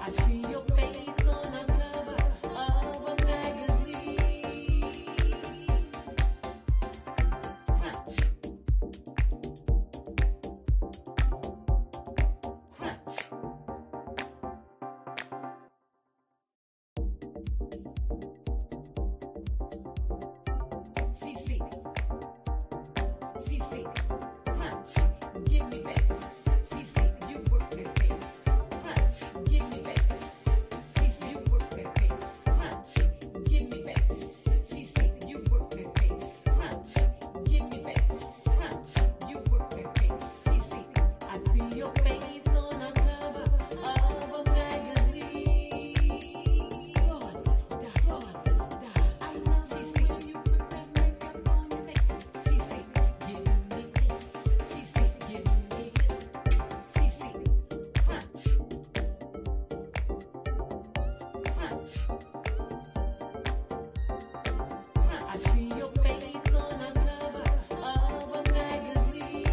I see your face on the cover of a magazine. CeeCee, CeeCee, give me back. CeeCee, you work that pace. Give me back. CeeCee, you work that pace. Give me back. CeeCee, you work that pace. Give me back. You work that pace. CeeCee, I see your face on the cover of a magazine. Flawless, flawless, I love CeeCee, you put that makeup on your face. CeeCee, give me this. CeeCee, give me this. CeeCee, I see your face on the cover of a magazine.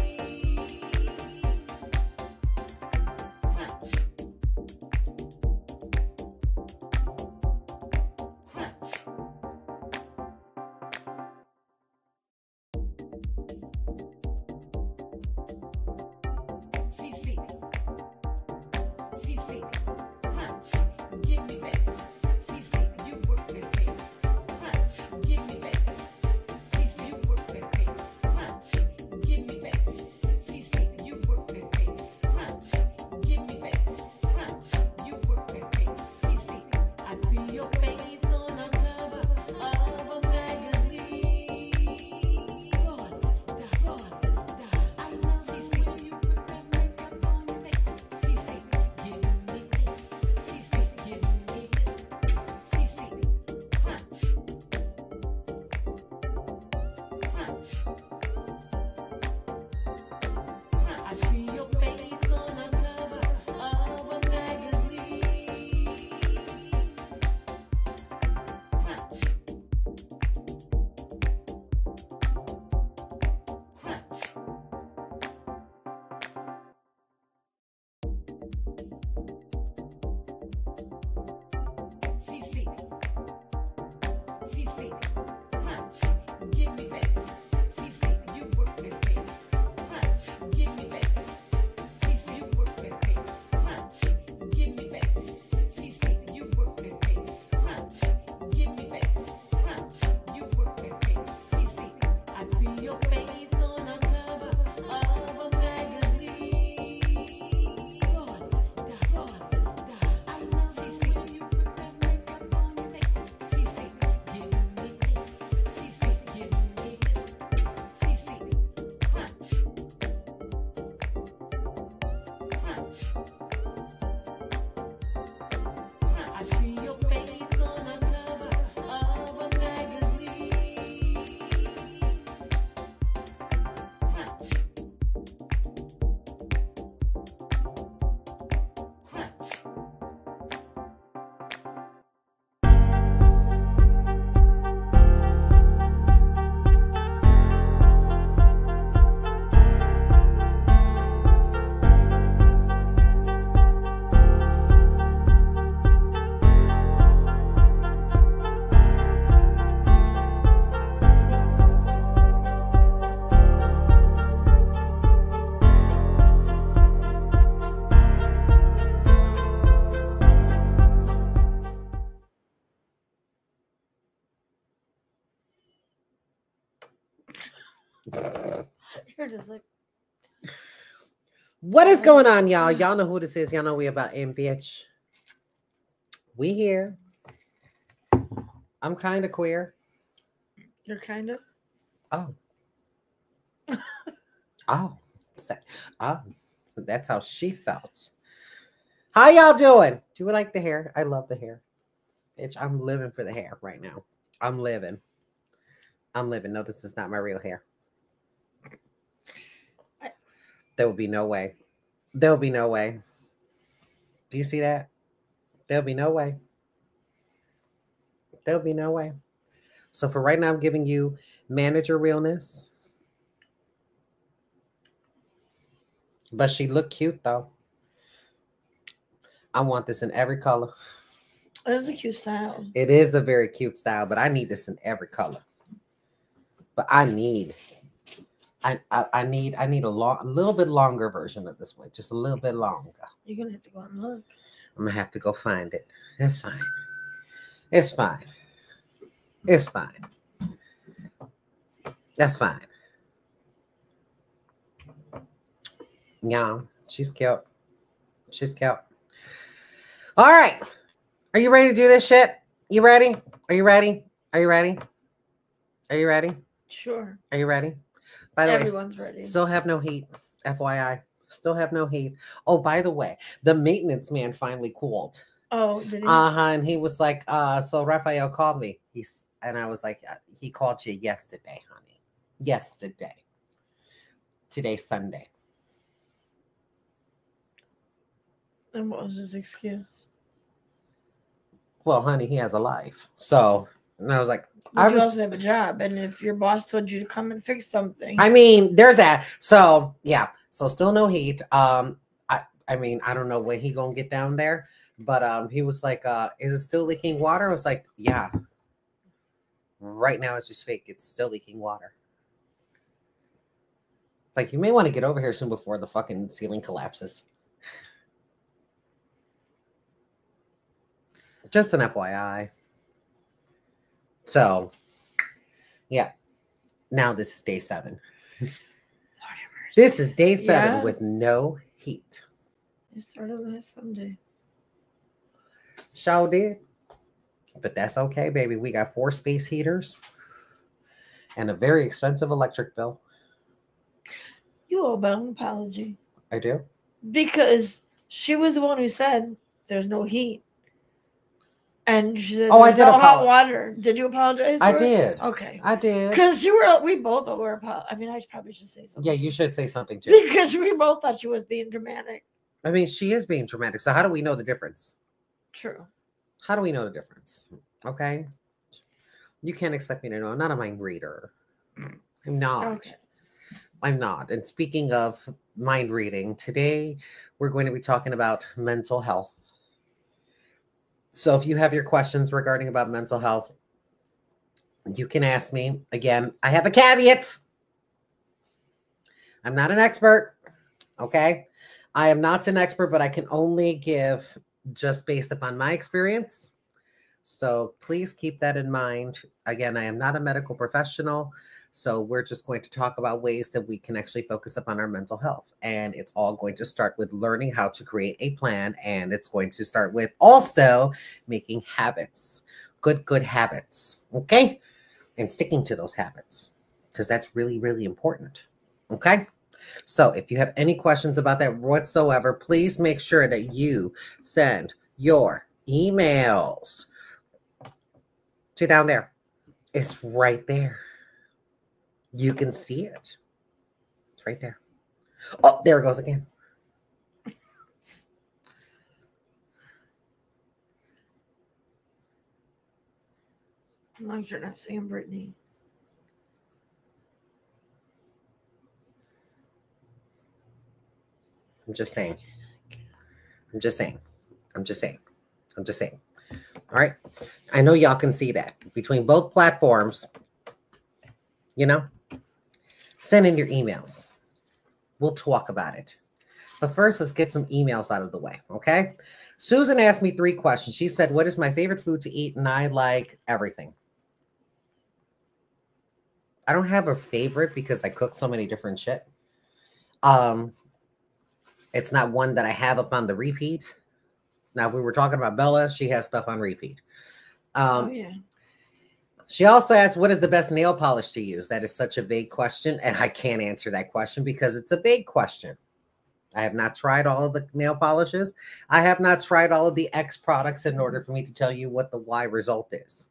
CeeCee, CeeCee, give me back. CeeCee, you work that pace. Give me back. CeeCee, you work that pace. Give me back. CeeCee, you work that pace. Give me back. You work that pace. CeeCee, I see your face on the cover of a magazine. Flawless, flawless, I love CeeCee, you put that makeup on your face. CeeCee, give me this. CeeCee, give me this. CeeCee, I see your face on the cover of a magazine. CeeCee, CeeCee, give me back. CeeCee, you work that pace. Give me back. CeeCee, you work that pace. Give me back. CeeCee, you work that pace. Give me back. You work that pace. CeeCee, I see your face on the cover of a magazine. Flawless, flawless, I love CeeCee, you put that makeup on your face. CeeCee, give me this. CeeCee, give me this. CeeCee, I see your face on the cover of a magazine. You're just like, What is going on, y'all? Y'all know who this is. Y'all know we about in, bitch. We here. I'm kind of queer. you're kind of. Oh. Oh. Oh. That's how she felt. How y'all doing? Do you like the hair? I love the hair. Bitch, I'm living for the hair right now. I'm living. No, this is not my real hair. There will be no way. There will be no way. Do you see that? There'll be no way. There'll be no way. So for right now, I'm giving you manager realness. But she looked cute though. I want this in every color. It is a cute style. It is a very cute style, but I need this in every color. But I need a little bit longer version of this one, just a little bit longer. You're gonna have to go and look. I'm gonna have to go find it. It's fine. It's fine. It's fine. That's fine. Yeah, she's cute. She's cute. All right. Are you ready to do this shit? You ready? Are you ready? Are you ready? Are you ready? Sure. Are you ready? By the Everyone's way, ready. still have no heat. FYI. Still have no heat. Oh, by the way, the maintenance man finally called. Oh, did he? And he was like, so Raphael called me. And I was like, he called you yesterday, honey. Yesterday. Today's Sunday. And what was his excuse? Well, honey, he has a life. So, and I was like, But you also have a job, and if your boss told you to come and fix something, I mean, there's that. So, yeah. So still no heat. I mean, I don't know when he gonna get down there, but he was like, is it still leaking water? I was like, yeah. Right now as we speak, it's still leaking water. It's like, you may want to get over here soon before the fucking ceiling collapses. Just an FYI. So, yeah. Now this is day 7. This is day 7 with no heat. It started last Sunday. Sure did. But that's okay, baby. We got 4 space heaters and a very expensive electric bill. You owe Belle an apology. I do? Because she was the one who said there's no heat. And she said, I did no hot apologize. water. Did you apologize? I for it? did. Okay. I did. Because we both were I mean, I probably should say something. Yeah, you should say something too. Because we both thought she was being dramatic. I mean, she is being dramatic. So how do we know the difference? True. How do we know the difference? Okay. You can't expect me to know. I'm not a mind reader. I'm not. Okay. I'm not. And speaking of mind reading, today we're going to be talking about mental health. So if you have your questions regarding about mental health, you can ask me. Again, I have a caveat. I'm not an expert. Okay. I am not an expert, but I can only give just based upon my experience. So please keep that in mind. Again, I am not a medical professional. So we're just going to talk about ways that we can actually focus upon our mental health. And it's all going to start with learning how to create a plan. And it's going to start with also making habits, good habits. Okay. And sticking to those habits because that's really, really important. Okay. So if you have any questions about that whatsoever, please make sure that you send your emails to down there. It's right there. You can see it. It's right there. Oh, there it goes again. As long as you're not saying Brittany. I'm just saying. I'm just saying. I'm just saying. I'm just saying. All right. I know y'all can see that between both platforms, you know, send in your emails. We'll talk about it. But first, let's get some emails out of the way. Okay. Susan asked me 3 questions. She said, what is my favorite food to eat? And I like everything. I don't have a favorite because I cook so many different shit. It's not one that I have up on the repeat. Now, if we were talking about Bella, she has stuff on repeat. Oh, yeah. She also asked, what is the best nail polish to use? That is such a vague question, and I can't answer that question because it's a vague question. I have not tried all of the nail polishes. I have not tried all of the X products in order for me to tell you what the Y result is.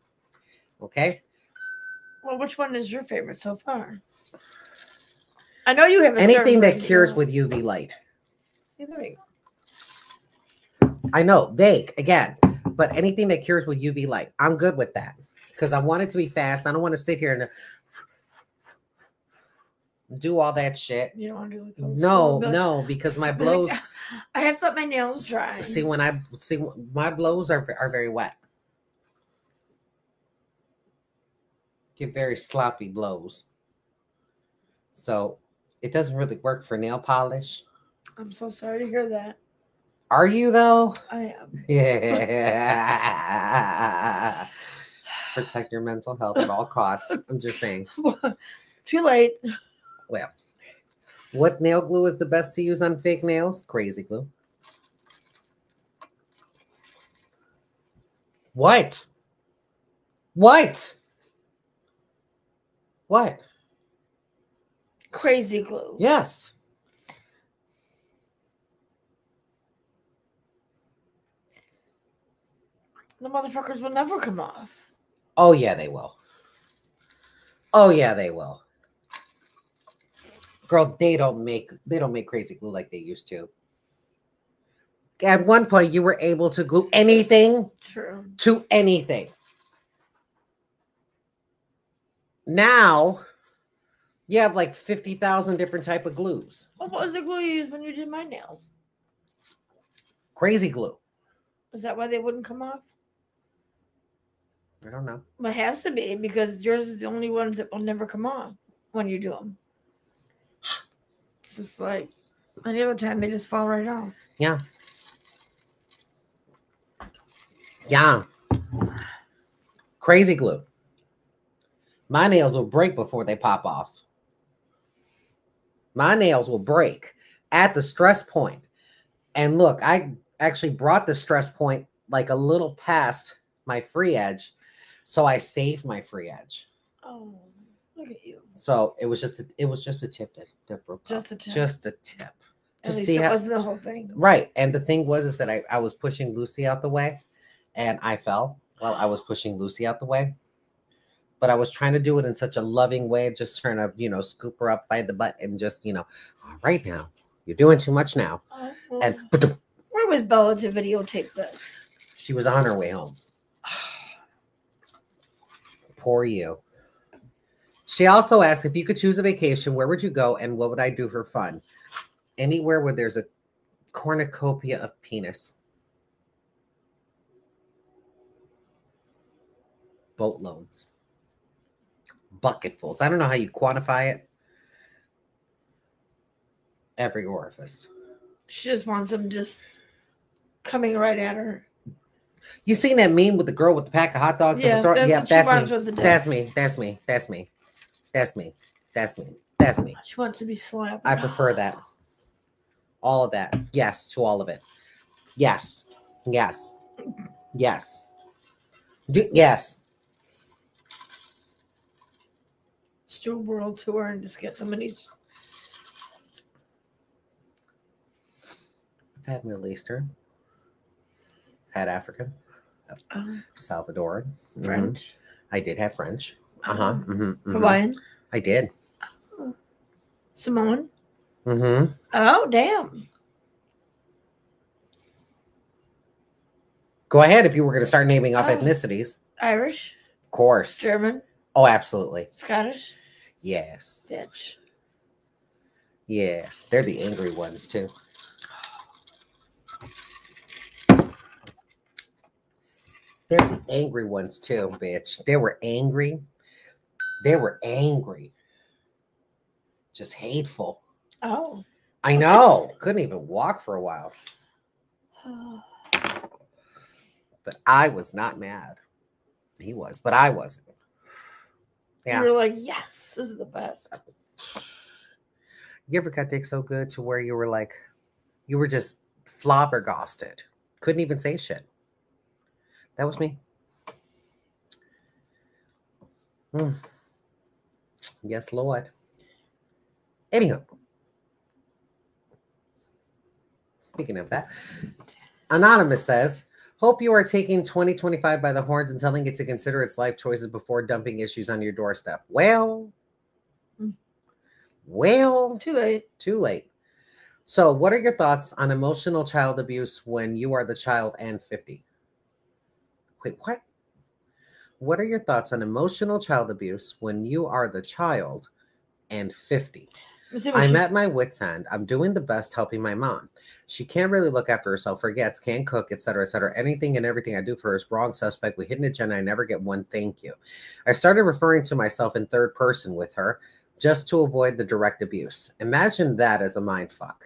Okay? Well, which one is your favorite so far? I know you have anything that cures with UV light. Yeah, there you go. I know, vague again, but anything that cures with UV light, I'm good with that because I want it to be fast. I don't want to sit here and do all that shit. You don't want to do like old No, school, but no, because my blows. I have to let my nails dry. See, my blows are very wet. Give very sloppy blows. So it doesn't really work for nail polish. I'm so sorry to hear that. Are you though? I am. Yeah. Protect your mental health at all costs. I'm just saying. Too late. Well, what nail glue is the best to use on fake nails? Crazy glue. What? What? What? Crazy glue. Yes. The motherfuckers will never come off. Oh yeah, they will. Oh yeah, they will. Girl, they don't make crazy glue like they used to. At one point, you were able to glue anything True. to anything. Now, you have like 50,000 different type of glues. Well, what was the glue you used when you did my nails? Crazy glue. Is that why they wouldn't come off? I don't know. Well, it has to be because yours is the only ones that will never come off when you do them. It's just like any other time they just fall right off. Yeah. Yeah. Crazy glue. My nails will break before they pop off. My nails will break at the stress point. And look, I actually brought the stress point like a little past my free edge. So I saved my free edge. Oh, look at you. So it was just a tip that broke Just off. a tip. Just a tip. To At least see it how, wasn't the whole thing. right. And the thing was is that I was pushing Lucy out the way and I fell while I was pushing Lucy out the way. But I was trying to do it in such a loving way, just trying to, scoop her up by the butt and just, all right now, you're doing too much now. Oh, well, And where was Bella to videotape this? she was on her way home. Poor you. She also asked, if you could choose a vacation, where would you go and what would I do for fun? Anywhere where there's a cornucopia of penis. Boatloads. Bucketfuls. I don't know how you quantify it. Every orifice. She just wants them just coming right at her. You seen that meme with the girl with the pack of hot dogs in the store? That's Yeah, what she that's wants me. with the That's dicks. me. That's me. That's me. That's me. That's me. That's me. She wants to be slapped. I prefer that. All of that. Yes to all of it. Yes. Yes. Yes. Yes. Let's do a world tour and just get somebody. I've had Middle Eastern. Had African. Salvadoran. French. I did have French. Hawaiian. I did. Samoan. Mm-hmm. Oh, damn. Go ahead if you were going to start naming off Oh. ethnicities. Irish. Of course. German. Oh, absolutely. Scottish. Yes. Bitch. Yes. They're the angry ones, too. They're the angry ones, too, bitch. They were angry. They were angry. Just hateful. Oh. I know. Couldn't even walk for a while. But I was not mad. He was, but I wasn't. Yeah. You were like, yes, this is the best. You ever got dick so good to where you were like, you were just flabbergasted. Couldn't even say shit. That was me. Yes, Lord. Anywho. Speaking of that, Anonymous says, hope you are taking 2025 by the horns and telling it to consider its life choices before dumping issues on your doorstep. Well, Too late. too late. So what are your thoughts on emotional child abuse when you are the child and 50? Wait, what? What are your thoughts on emotional child abuse when you are the child and 50. Let's see what I'm she- at my wit's end. I'm doing the best helping my mom. She can't really look after herself, forgets, can't cook, etc., etc. Anything and everything I do for her is wrong, suspect, with hidden agenda. I never get one thank you. I started referring to myself in third person with her just to avoid the direct abuse. Imagine that as a mind fuck.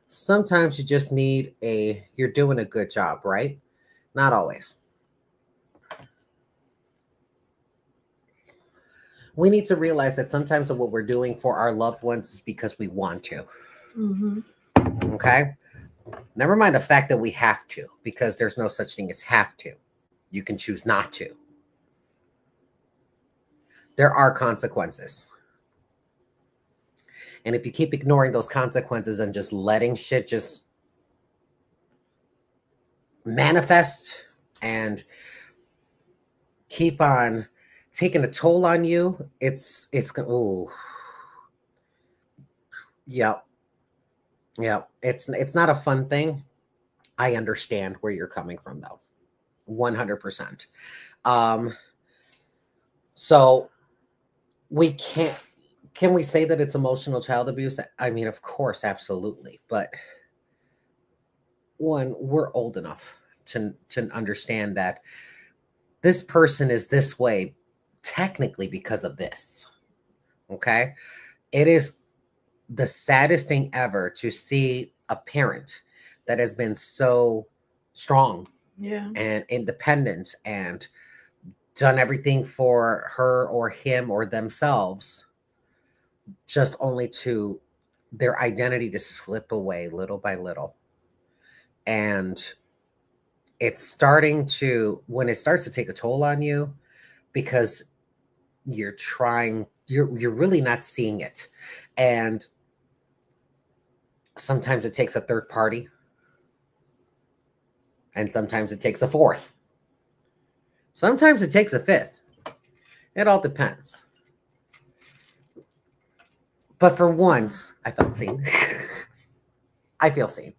Sometimes you just need a, you're doing a good job, right? Not always. We need to realize that sometimes what we're doing for our loved ones is because we want to. Mhm. Okay? Never mind the fact that we have to, because there's no such thing as have to. You can choose not to. There are consequences. And if you keep ignoring those consequences and just letting shit just manifest and keep on taking a toll on you, oh, yep. Yeah, it's not a fun thing. I understand where you're coming from, though, 100%. So we can't. Can we say that it's emotional child abuse? I mean, of course, absolutely. But one, we're old enough to understand that this person is this way technically because of this. Okay, it is the saddest thing ever to see a parent that has been so strong and independent and done everything for her or him or themselves, just only to their identity to slip away little by little. And it's starting to, when it starts to take a toll on you, because you're really not seeing it. And sometimes it takes a third party, and sometimes it takes a fourth. Sometimes it takes a fifth. It all depends. But for once, I felt seen. I feel seen.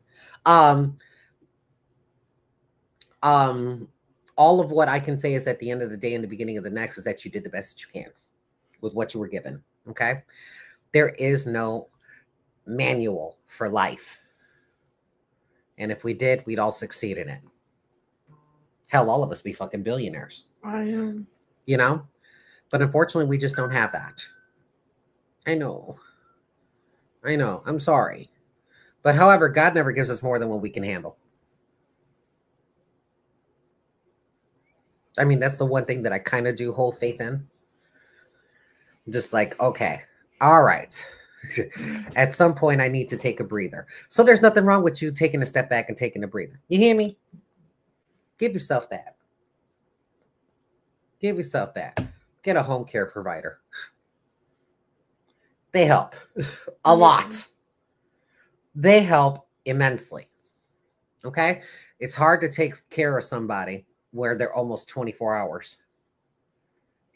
All of what I can say is at the end of the day and the beginning of the next is that you did the best that you can with what you were given. Okay? There is no manual for life. And if we did, we'd all succeed in it. Hell, all of us be fucking billionaires. I am. You know? But unfortunately, we just don't have that. I know. I'm sorry. But however, God never gives us more than what we can handle. I mean, that's the one thing that I kind of do hold faith in. Just like, okay, all right. At some point, I need to take a breather. So there's nothing wrong with you taking a step back and taking a breather. You hear me? Give yourself that. Give yourself that. Get a home care provider. They help a lot. They help immensely. Okay? It's hard to take care of somebody where they're almost 24 hours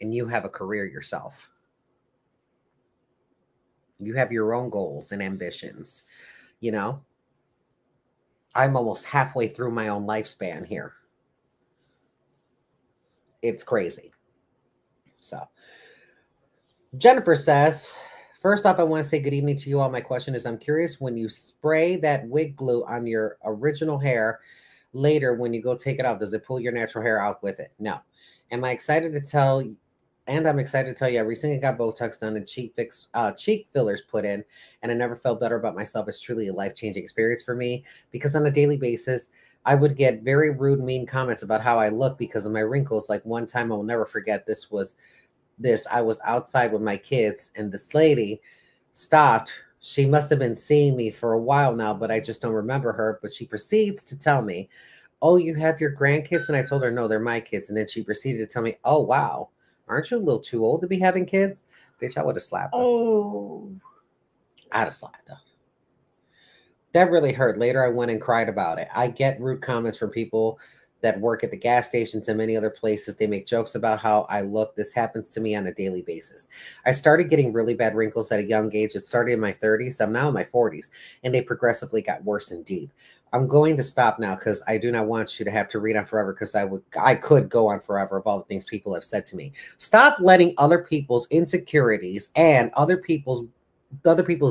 and you have a career yourself. You have your own goals and ambitions. You know, I'm almost halfway through my own lifespan here. It's crazy. So, Jennifer says, first off, I want to say good evening to you all. My question is, I'm curious, when you spray that wig glue on your original hair, later when you go take it off, does it pull your natural hair out with it? No. I'm excited to tell you, I recently got Botox done and cheek fillers put in, and I never felt better about myself. It's truly a life-changing experience for me, because on a daily basis, I would get very rude, mean comments about how I look because of my wrinkles. Like one time, I will never forget, I was outside with my kids, and this lady stopped. She must have been seeing me for a while now, but I just don't remember her. But she proceeds to tell me, oh, you have your grandkids? And I told her, no, they're my kids. And then she proceeded to tell me, oh, wow, aren't you a little too old to be having kids? Bitch, I would have slapped her. Oh. I'd have slapped her. That really hurt. Later, I went and cried about it. I get rude comments from people that work at the gas stations and many other places. They make jokes about how I look. This happens to me on a daily basis. I started getting really bad wrinkles at a young age. It started in my 30s. I'm now in my 40s, and they progressively got worse indeed. I'm going to stop now because I do not want you to have to read on forever, because I could go on forever of all the things people have said to me. Stop letting other people's insecurities and other people's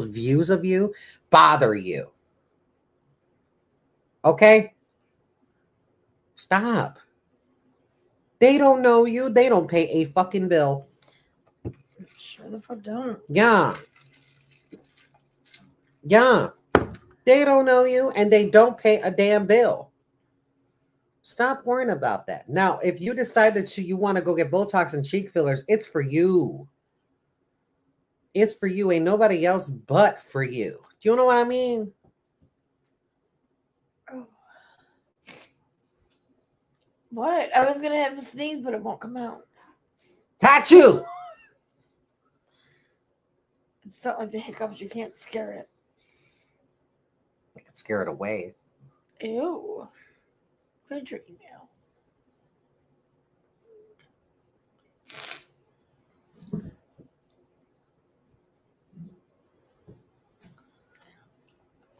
views of you bother you. Okay? Stop. They don't know you. They don't pay a fucking bill. Sure the fuck don't. Yeah. Yeah. They don't know you and they don't pay a damn bill. Stop worrying about that. Now, if you decide that you want to go get Botox and cheek fillers, it's for you. It's for you. Ain't nobody else but for you. Do you know what I mean? Oh. What? I was gonna have a sneeze, but it won't come out. Got you. It's not like the hiccups. You can't scare it. I could scare it away. Ew. Read your email.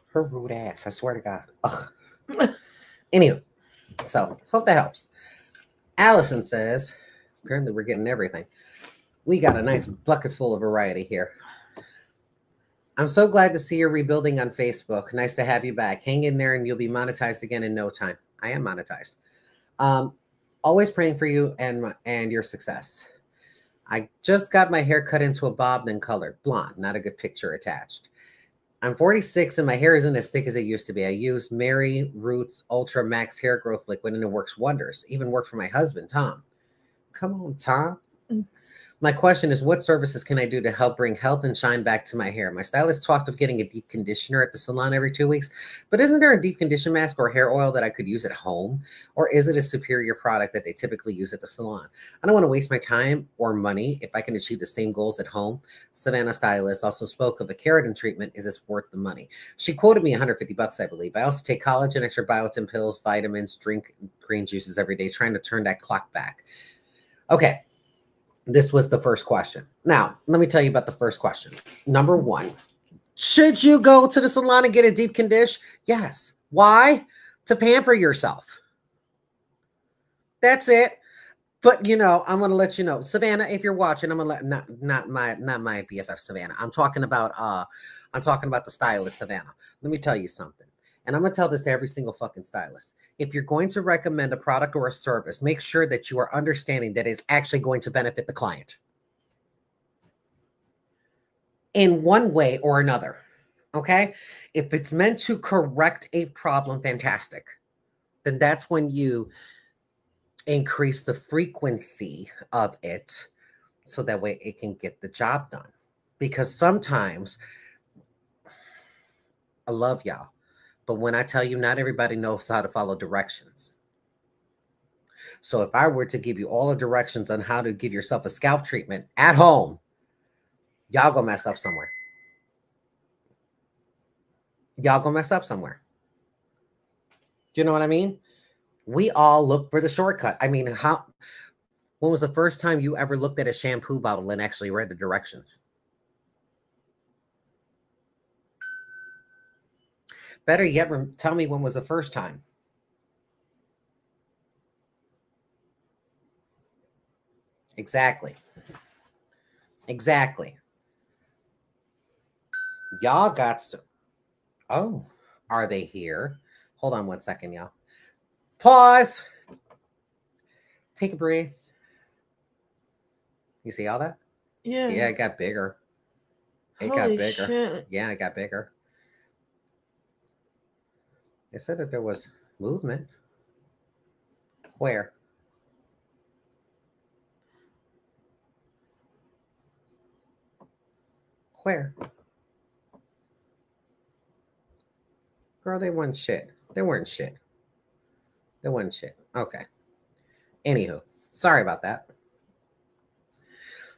Her rude ass. I swear to God. Ugh. Anyway, so hope that helps. Allison says, apparently we're getting everything. We got a nice bucket full of variety here. I'm so glad to see you're rebuilding on Facebook. Nice to have you back. Hang in there and you'll be monetized again in no time. I am monetized. Always praying for you and your success. I just got my hair cut into a bob, then colored. Blonde, not a good picture attached. I'm 46 and my hair isn't as thick as it used to be. I use Mary Roots Ultra Max Hair Growth Liquid and it works wonders. Even worked for my husband, Tom. Come on, Tom. My question is, what services can I do to help bring health and shine back to my hair? My stylist talked of getting a deep conditioner at the salon every 2 weeks, but isn't there a deep condition mask or hair oil that I could use at home? Or is it a superior product that they typically use at the salon? I don't want to waste my time or money if I can achieve the same goals at home. Savannah Stylist also spoke of a keratin treatment. Is this worth the money? She quoted me $150, I believe. I also take collagen, extra biotin pills, vitamins, drink green juices every day, trying to turn that clock back. Okay. This was the first question. Now, let me tell you about the first question. Number one, should you go to the salon and get a deep condition? Yes. Why? To pamper yourself. That's it. But I'm gonna let you know, Savannah, if you're watching, I'm gonna let not my BFF Savannah. I'm talking about the stylist Savannah. Let me tell you something, and I'm gonna tell this to every single fucking stylist. If you're going to recommend a product or a service, make sure that you are understanding that it's actually going to benefit the client in one way or another. Okay? If it's meant to correct a problem, fantastic. Then that's when you increase the frequency of it so that way it can get the job done. Because sometimes, I love y'all, but when I tell you, not everybody knows how to follow directions. So if I were to give you all the directions on how to give yourself a scalp treatment at home, y'all gonna mess up somewhere. Y'all gonna mess up somewhere. Do you know what I mean? We all look for the shortcut. I mean, when was the first time you ever looked at a shampoo bottle and actually read the directions? Better yet, tell me when was the first time. Exactly. Exactly. Y'all got to. Oh, are they here? Hold on 1 second, y'all. Pause. Take a breath. You see all that? Yeah. Yeah, it got bigger. It got Holy bigger. shit. Yeah, it got bigger. They said that there was movement. Where? Where? Girl, they weren't shit. They weren't shit. They weren't shit. Okay. Anywho, sorry about that.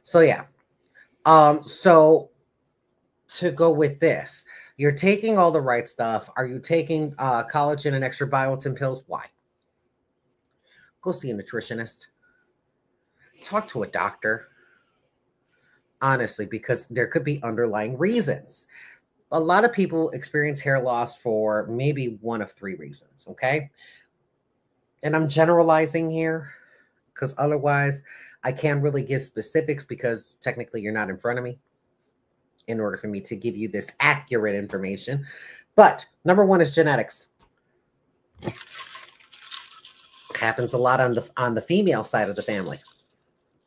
So yeah. So to go with this, you're taking all the right stuff. Are you taking collagen and extra biotin pills? Why? go see a nutritionist. Talk to a doctor. Honestly, because there could be underlying reasons. A lot of people experience hair loss for maybe one of three reasons, okay? And I'm generalizing here because otherwise I can't really give specifics because technically you're not in front of me in order for me to give you this accurate information. But number one is genetics. Happens a lot on the female side of the family.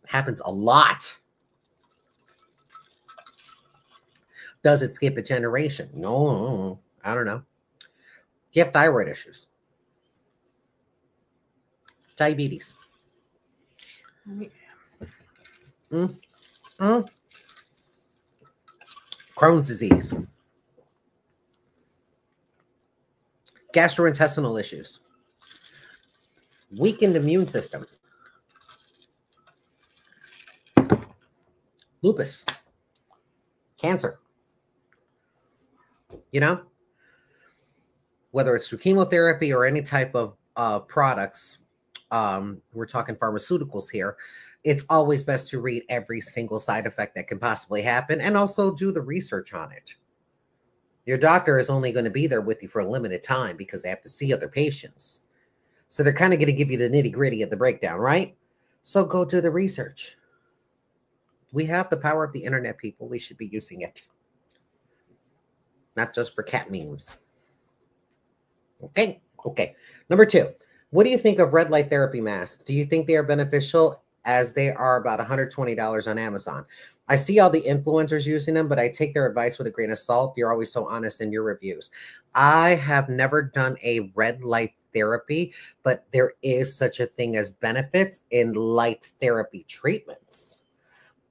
Happens a lot. Does it skip a generation? No, I don't know. Do you have thyroid issues? Diabetes? Crohn's disease? Gastrointestinal issues? Weakened immune system? Lupus? Cancer? You know, whether it's through chemotherapy or any type of products, we're talking pharmaceuticals here, it's always best to read every single side effect that can possibly happen and also do the research on it. Your doctor is only going to be there with you for a limited time because they have to see other patients. So they're kind of going to give you the nitty gritty of the breakdown, right? So go do the research. We have the power of the internet, people. We should be using it. Not just for cat memes. Okay. Number two, what do you think of red light therapy masks? Do you think they are beneficial, as they are about $120 on Amazon? I see all the influencers using them, but I take their advice with a grain of salt. You're always so honest in your reviews. I have never done a red light therapy, but there is such a thing as benefits in light therapy treatments.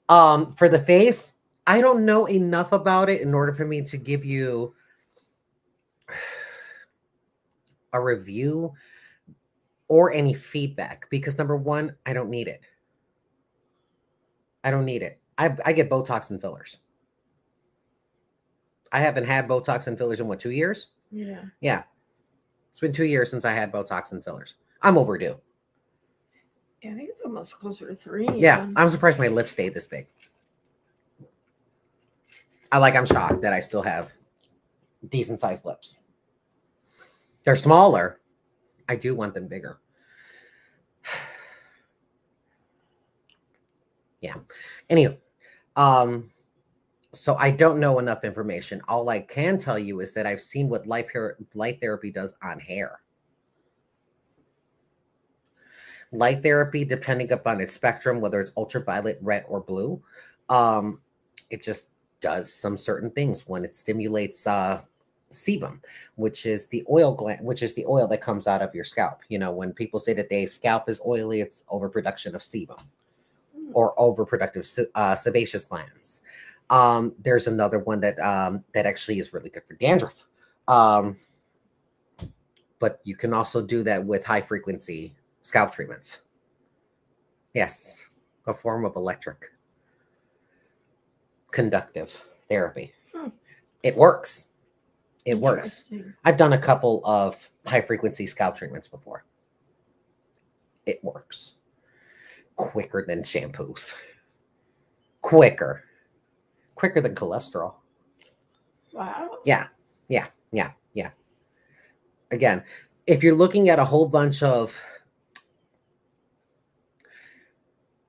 For the face, I don't know enough about it in order for me to give you a review or any feedback because number one, I don't need it. I don't need it. I get Botox and fillers. I haven't had Botox and fillers in what, 2 years? Yeah. Yeah. It's been 2 years since I had Botox and fillers. I'm overdue. Yeah, I think it's almost closer to 3. Yeah, I'm surprised my lips stayed this big. I'm shocked that I still have decent sized lips. They're smaller. I do want them bigger. Yeah. Anyway, so I don't know enough information. All I can tell you is that I've seen what light therapy does on hair. Light therapy, depending upon its spectrum, whether it's ultraviolet, red, or blue, it just does some certain things when it stimulates sebum, which is the oil gland, which is the oil that comes out of your scalp. You know, when people say that their scalp is oily, it's overproduction of sebum or overproductive sebaceous glands. There's another one that that actually is really good for dandruff. But you can also do that with high frequency scalp treatments. Yes, a form of electric conductive therapy. It works. It works. I've done a couple of high frequency scalp treatments before. It works. Quicker than shampoos. Quicker than cholesterol. Wow. Yeah. Again, if you're looking at a whole bunch of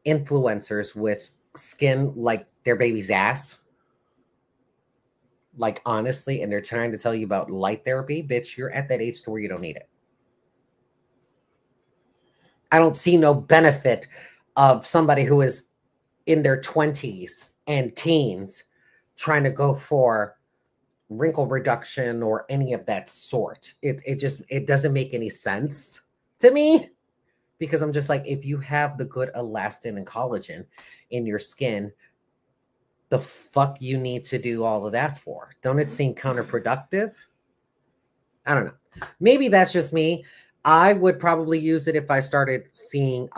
influencers with skin like their baby's ass, like honestly, and they're trying to tell you about light therapy, bitch, you're at that age to where you don't need it. I don't see no benefit of somebody who is in their 20s and teens trying to go for wrinkle reduction or any of that sort. It doesn't make any sense to me, because I'm just like, if you have the good elastin and collagen in your skin, the fuck you need to do all of that for? Don't it seem counterproductive? I don't know. Maybe that's just me. I would probably use it if I started seeing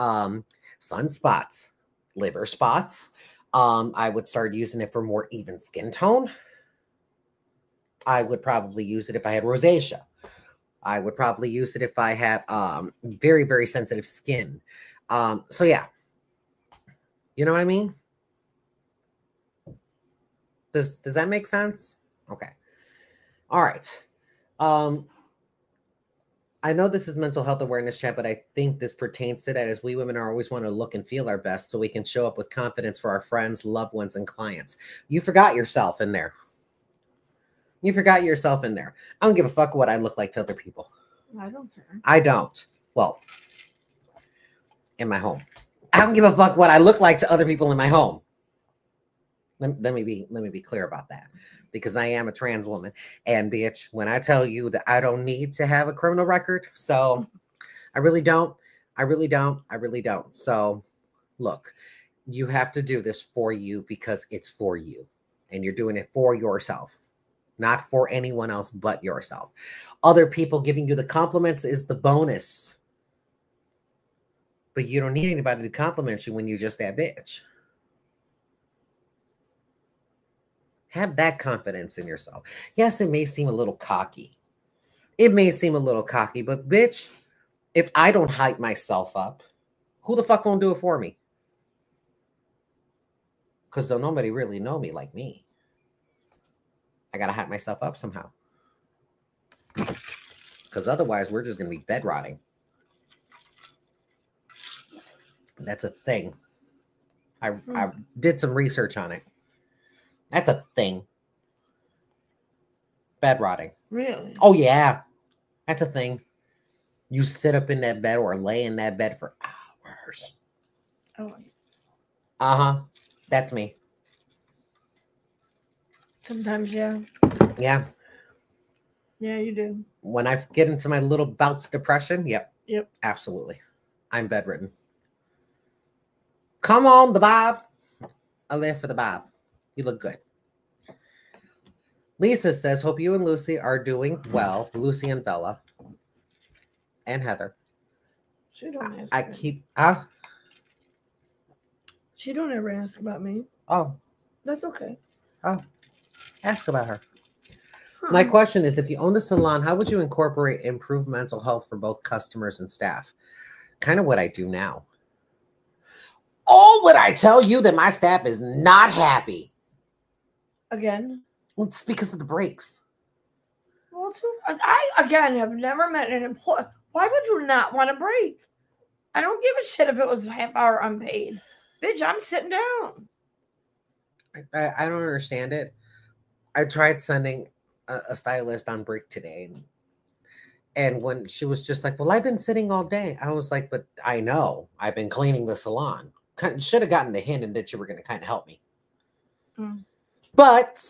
sunspots, liver spots. I would start using it for more even skin tone. I would probably use it if I had rosacea. I would probably use it if I have very, very sensitive skin. So yeah. You know what I mean? Does that make sense? Okay. All right. I know this is mental health awareness chat, but I think this pertains to that as we women are always want to look and feel our best so we can show up with confidence for our friends, loved ones, and clients. You forgot yourself in there. You forgot yourself in there. I don't give a fuck what I look like to other people. I don't care. I don't. Well, in my home. I don't give a fuck what I look like to other people in my home. Let me be clear about that, because I am a trans woman, and bitch, when I tell you that I don't need to have a criminal record, so I really don't. So look, you have to do this for you because it's for you, and you're doing it for yourself, not for anyone else but yourself. Other people giving you the compliments is the bonus, but you don't need anybody to compliment you when you're just that bitch. Have that confidence in yourself. Yes, it may seem a little cocky. But bitch, if I don't hype myself up, who the fuck gonna do it for me? Because don't nobody really know me like me. I gotta hype myself up somehow. Because otherwise, we're just gonna be bed rotting. That's a thing. I did some research on it. That's a thing. Bed rotting. Really? Oh, yeah. That's a thing. You sit up in that bed or lay in that bed for hours. Oh. Uh-huh. That's me. Sometimes, yeah. Yeah. Yeah, you do. When I get into my little bouts of depression, yep. Yep. Absolutely. I'm bedridden. Come on, the Bob. I live for the Bob. You look good. Lisa says, hope you and Lucy are doing well. Lucy and Bella. And Heather. She don't ask. I me. keep... She don't ever ask about me. Oh. That's okay. Oh. Ask about her. My question is, if you own the salon, how would you incorporate improved mental health for both customers and staff? Kind of what I do now. Oh, would I tell you that my staff is not happy? Again? Well, it's because of the breaks. Well, I again have never met an employee. Why would you not want a break? I don't give a shit if it was a half hour unpaid. Bitch, I'm sitting down. I don't understand it. I tried sending a stylist on break today. And when she was just like, well, I've been sitting all day. I was like, but I know. I've been cleaning the salon. Should have gotten the hint and that you were going to kind of help me. But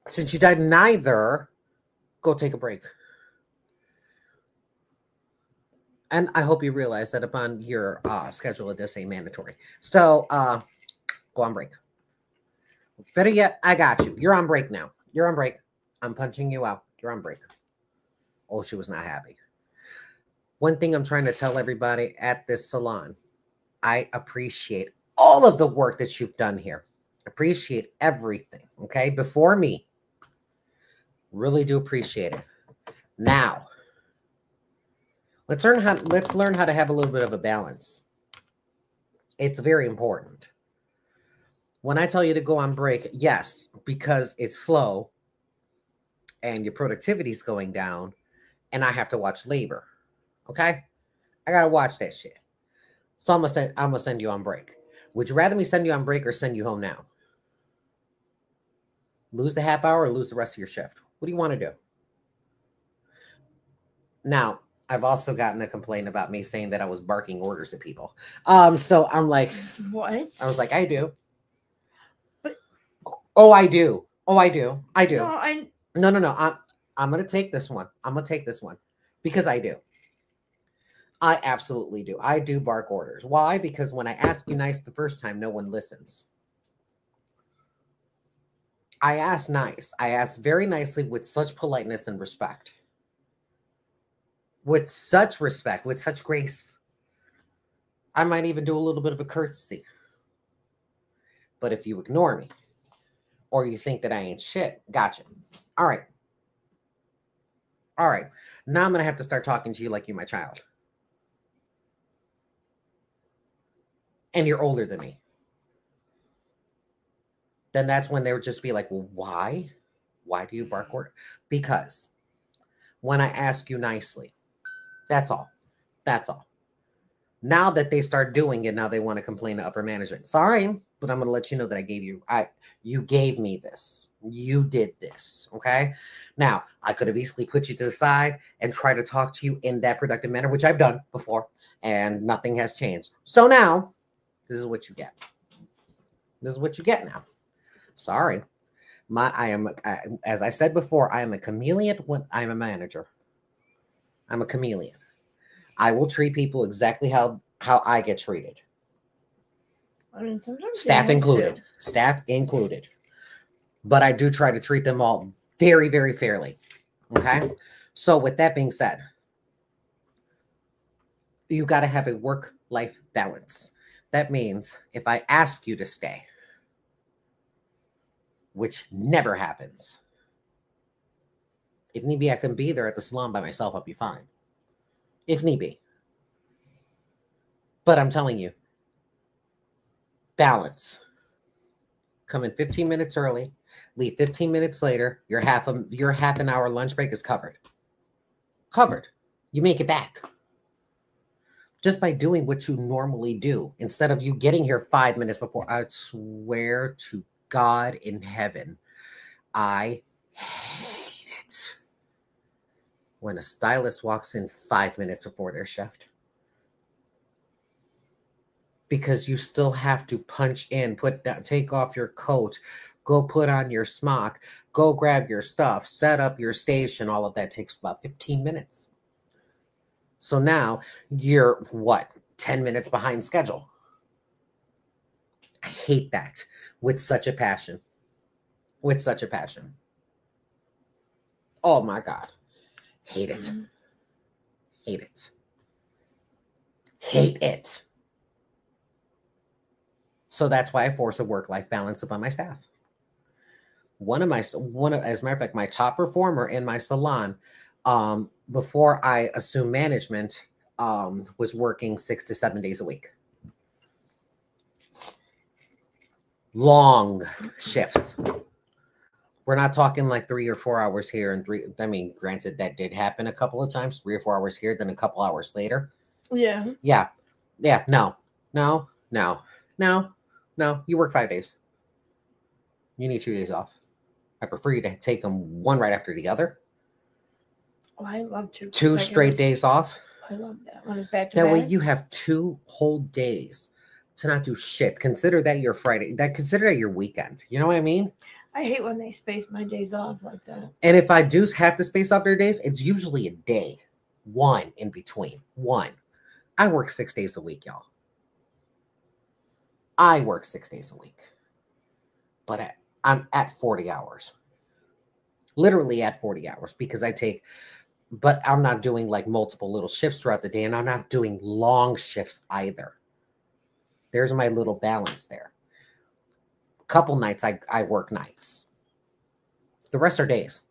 since you did neither, go take a break. And I hope you realize that upon your schedule, it does say mandatory. So go on break. Better yet, I got you. You're on break now. You're on break. I'm punching you out. You're on break. Oh, she was not happy. One thing I'm trying to tell everybody at this salon, I appreciate all of the work that you've done here. Appreciate everything, okay? Before me. Really do appreciate it. Now, let's learn how to have a little bit of a balance. It's very important. When I tell you to go on break, yes, because it's slow and your productivity is going down and I have to watch labor. Okay? I got to watch that shit. So I'm going to send you on break. Would you rather me send you on break or send you home now? Lose the half hour or lose the rest of your shift? What do you want to do? Now, I've also gotten a complaint about me saying that I was barking orders at people. So I'm like, what? I was like, I do. But oh, I do. Oh, I do. I do. No. I'm gonna take this one. I'm gonna take this one because I do. I absolutely do. I do bark orders. Why? Because when I ask you nice the first time, no one listens. I ask nice. I ask very nicely with such politeness and respect. With such respect, with such grace. I might even do a little bit of a courtesy. But if you ignore me, or you think that I ain't shit, gotcha. All right. All right. Now I'm going to have to start talking to you like you're my child. And you're older than me. Then that's when they would just be like, well, why? Why do you bark order? Because when I ask you nicely, that's all. That's all. Now that they start doing it, now they want to complain to upper management. Fine, but I'm going to let you know that you gave me this. You did this, okay? Now, I could have easily put you to the side and try to talk to you in that productive manner, which I've done before, and nothing has changed. So now, this is what you get. This is what you get now. Sorry. As I said before, I am a chameleon when I'm a manager. I'm a chameleon. I will treat people exactly how I get treated. I mean, sometimes Staff included. Staff included. But I do try to treat them all very, very fairly. Okay? So with that being said, you got to have a work-life balance. That means if I ask you to stay, which never happens, if need be, I can be there at the salon by myself. I'll be fine. If need be. But I'm telling you, balance. Come in 15 minutes early, leave 15 minutes later, your half an hour lunch break is covered. Covered. You make it back. Just by doing what you normally do, instead of you getting here 5 minutes before. I swear to God in heaven, I hate it when a stylist walks in 5 minutes before their shift. Because you still have to punch in, take off your coat, go put on your smock, go grab your stuff, set up your station. All of that takes about 15 minutes. So now you're, 10 minutes behind schedule. I hate that with such a passion. With such a passion. Oh my God. Hate it. Hate it. Hate it. So that's why I force a work-life balance upon my staff. As a matter of fact, my top performer in my salon, before I assumed management, was working 6 to 7 days a week. Long shifts. We're not talking like 3 or 4 hours here and granted that did happen a couple of times, 3 or 4 hours here, then a couple hours later. Yeah. Yeah. No, you work 5 days. You need 2 days off. I prefer you to take them one right after the other. Oh, I love to. 2 straight days off. I love that. When it's back to that back. way you have 2 whole days to not do shit. Consider that your Friday. Consider that your weekend. You know what I mean? I hate when they space my days off like that. And if I do have to space off their days, it's usually a day. 1 in between. 1. I work 6 days a week, y'all. I work 6 days a week. But I'm at 40 hours. Literally at 40 hours because but I'm not doing like multiple little shifts throughout the day, and I'm not doing long shifts either. There's my little balance there. Couple nights I work nights. The rest are days.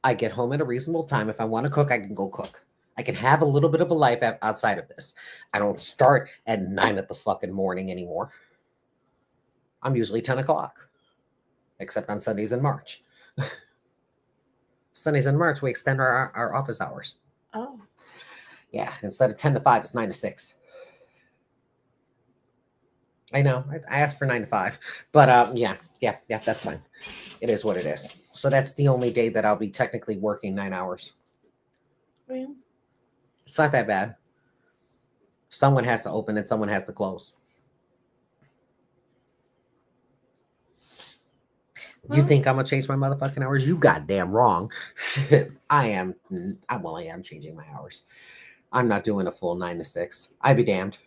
I get home at a reasonable time. If I want to cook, I can go cook. I can have a little bit of a life outside of this. I don't start at 9 at the fucking morning anymore. I'm usually 10 o'clock, except on Sundays in March. Sundays in March, we extend our office hours. Oh. Yeah, instead of 10 to 5, it's 9 to 6. I know, I asked for 9 to 5, but yeah, that's fine. It is what it is. So that's the only day that I'll be technically working 9 hours. Yeah. It's not that bad. Someone has to open and someone has to close. You think I'm gonna change my motherfucking hours? You goddamn wrong. I am changing my hours. I'm not doing a full 9 to 6. I'd be damned.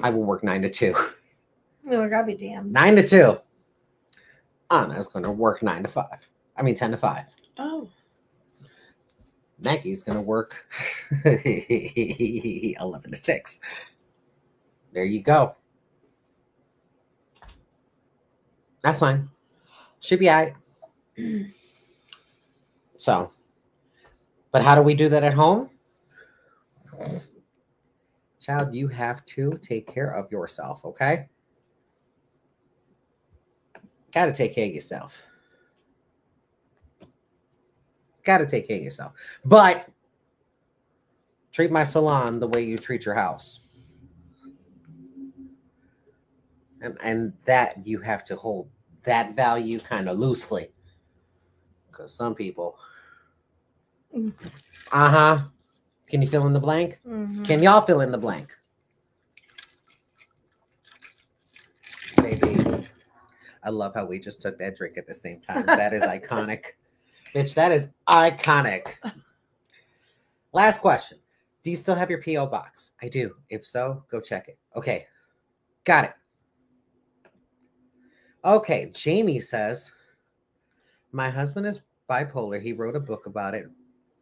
I will work 9 to 2. No, I'll be damned. 9 to 2. Anna's gonna work 10 to 5. Oh. Maggie's gonna work 11 to 6. There you go. That's fine. Should be all right. So, But how do we do that at home? Child, you have to take care of yourself, okay? Got to take care of yourself. Got to take care of yourself. But treat my salon the way you treat your house. And that you have to hold that value kind of loosely. Because some people. Uh-huh. Can you fill in the blank? Mm-hmm. Can y'all fill in the blank? Baby, I love how we just took that drink at the same time. That is iconic. Bitch, that is iconic. Last question. Do you still have your P.O. box? I do. If so, go check it. Okay. Got it. Okay. Jamie says, my husband is bipolar. He wrote a book about it,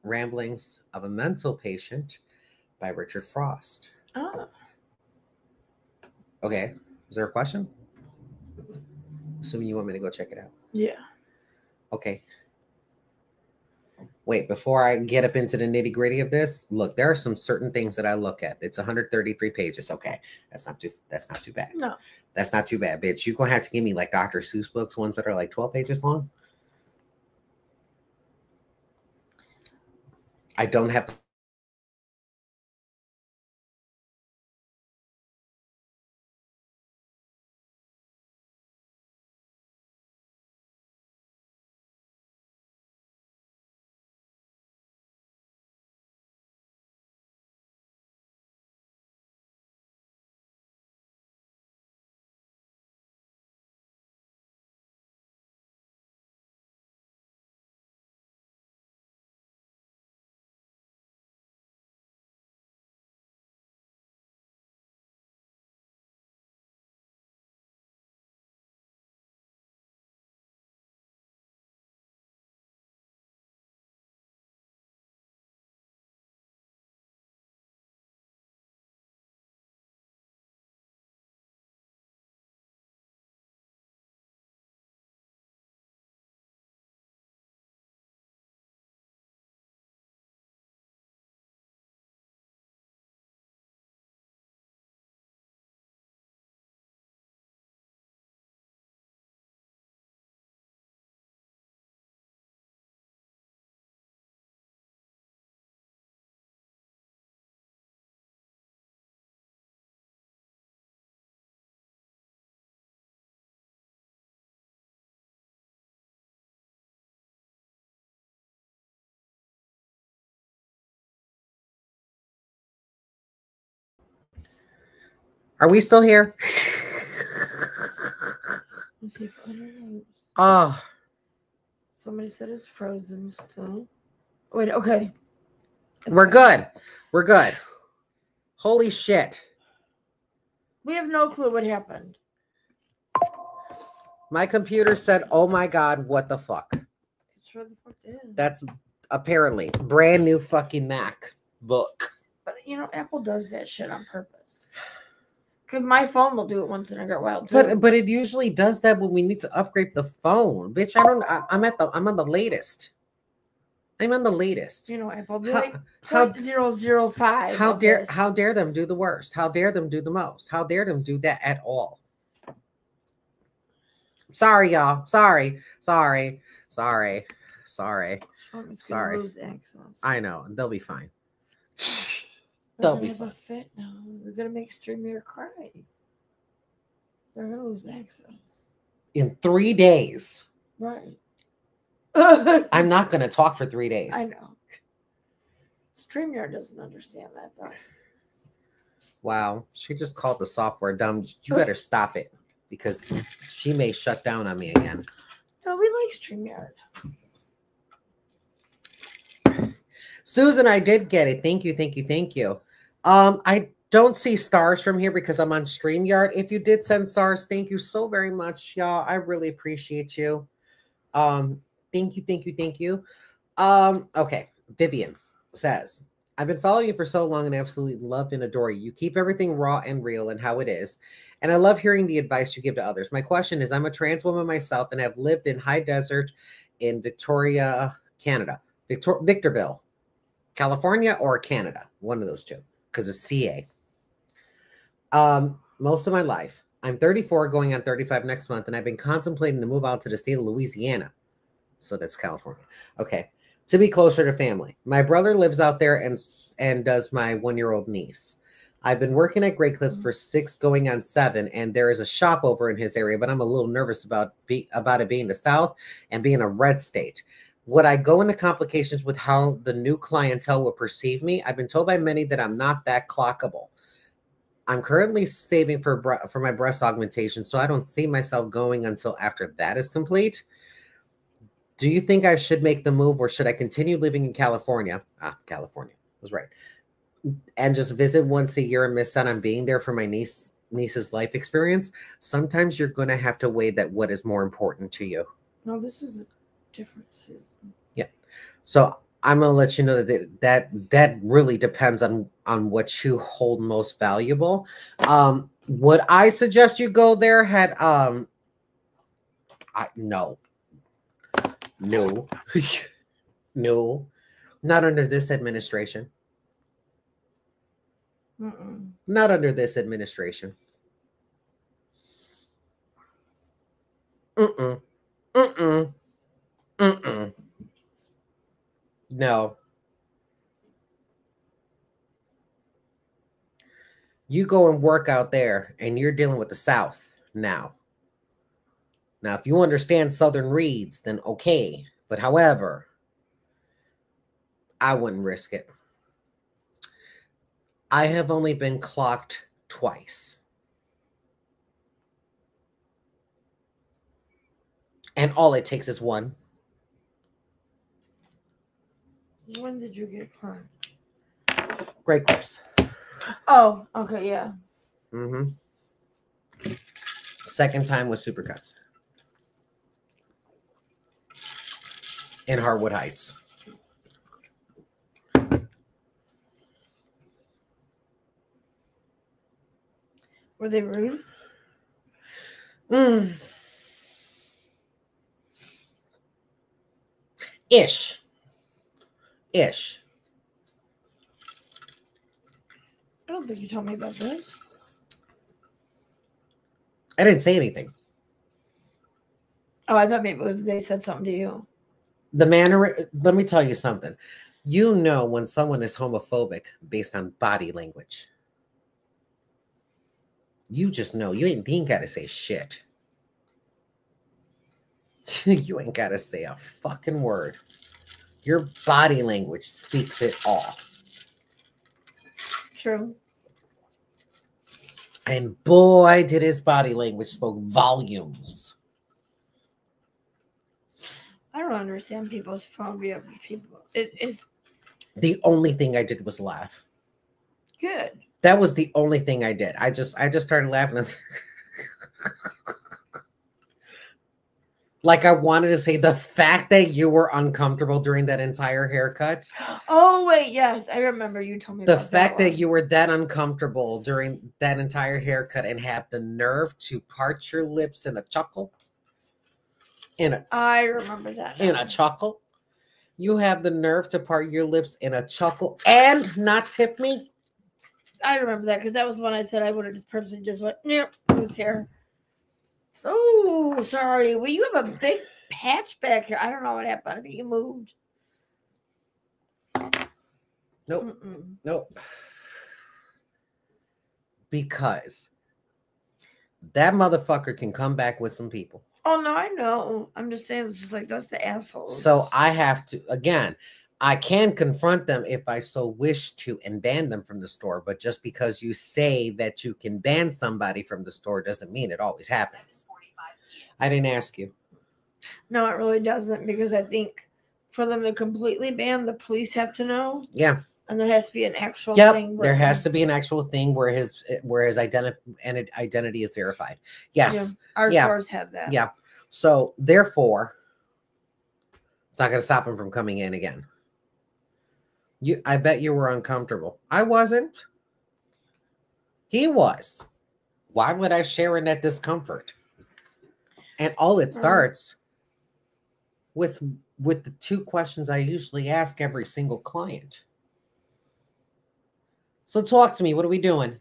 Ramblings of a Mental Patient by Richard Frost. Oh. Okay. Is there a question? Assuming you want me to go check it out. Yeah. Okay. Wait, before I get up into the nitty gritty of this, look, there are some certain things that I look at. It's 133 pages. Okay. That's not too bad. No. That's not too bad, bitch. You're gonna have to give me like Dr. Seuss books, ones that are like 12 pages long. I don't have. Are we still here? Let's see if I don't know. Oh, Somebody said it's frozen still. Wait, okay. we're good. We're good. Holy shit. We have no clue what happened. My computer said, oh my God, what the fuck? It sure the fuck did. That's apparently brand new fucking Mac book. But you know, Apple does that shit on purpose. Because my phone will do it once in a great while too. But it usually does that when we need to upgrade the phone. Bitch, I'm on the latest. I'm on the latest. You know, Apple be How- like how- 0.005. How of dare this. how dare them do the worst? How dare them do the most? How dare them do that at all? Sorry, y'all. Sorry. Sure, it's Sorry. gonna lose access. I know. They'll be fine. They're They'll gonna be have a fine. fit now. We're gonna make StreamYard cry. They're gonna lose access. In 3 days. Right. I'm not going to talk for 3 days. I know. StreamYard doesn't understand that though. Wow. She just called the software dumb. You better stop it because she may shut down on me again. No, we like StreamYard. Susan, I did get it. Thank you. I don't see stars from here because I'm on StreamYard. If you did send stars, thank you so very much, y'all. I really appreciate you. Thank you. Okay. Vivian says, I've been following you for so long and absolutely love and adore you. You keep everything raw and real and how it is. And I love hearing the advice you give to others. My question is, I'm a trans woman myself and have lived in high desert in Victoria, Canada. Victorville. California or Canada, one of those two, because it's CA. Most of my life. I'm 34, going on 35 next month, and I've been contemplating to move out to the state of Louisiana. So that's California. Okay. To be closer to family. My brother lives out there and does my 1-year-old niece. I've been working at Great Cliff for 6 going on 7, and there is a shop over in his area, but I'm a little nervous about it being the South and being a red state. Would I go into complications with how the new clientele will perceive me? I've been told by many that I'm not that clockable. I'm currently saving for my breast augmentation, so I don't see myself going until after that is complete. Do you think I should make the move, or should I continue living in California? California was right. And just visit once a year and miss out on being there for my niece's life experience? Sometimes you're going to have to weigh that what is more important to you. No, this is a different season. Yeah. So I'm going to let you know that really depends on what you hold most valuable. Would I suggest you go there? No. No. No. Not under this administration. Not under this administration. No. You go and work out there, and you're dealing with the South now. Now, if you understand Southern reads, then okay. But however, I wouldn't risk it. I have only been clocked twice. And all it takes is one. When did you get clocked? Great clips. Oh, okay, yeah. Second time was Supercuts. In Harwood Heights. Were they rude? Ish. I don't think you told me about this. I didn't say anything. Oh, I thought maybe it was they said something to you. The manner, let me tell you something. You know when someone is homophobic based on body language. You just know. You ain't got to say shit. You ain't got to say a fucking word. Your body language speaks it all. True. And boy, did his body language spoke volumes. I don't understand people's phobia of people. It's The only thing I did was laugh. good. That was the only thing I did. I just started laughing. Like I wanted to say the fact that you were uncomfortable during that entire haircut. Oh wait, yes, I remember you told me The about fact that that you were that uncomfortable during that entire haircut and have the nerve to part your lips in a chuckle. I remember that. In a chuckle. You have the nerve to part your lips in a chuckle and not tip me. I remember that because that was when I said I would have just personally just went, yep, it was hair. So sorry. Well, you have a big patch back here. I don't know what happened. I think you moved. Nope. Nope. Because that motherfucker can come back with some people. Oh, no, I know. I'm just saying, it's just like, that's the assholes. So I have to, again, I can confront them if I so wish to and ban them from the store. But just because you say that you can ban somebody from the store doesn't mean it always happens. I didn't ask you. No, it really doesn't, because I think for them to completely ban, the police have to know. Yeah. And there has to be an actual Yep, thing. there has to be an actual thing where his identity is verified. Yes. Yeah, our stores had that. Yeah. So therefore, it's not going to stop him from coming in again. I bet you were uncomfortable. I wasn't. He was. Why would I share in that discomfort? And all it starts with the 2 questions I usually ask every single client. So talk to me. What are we doing?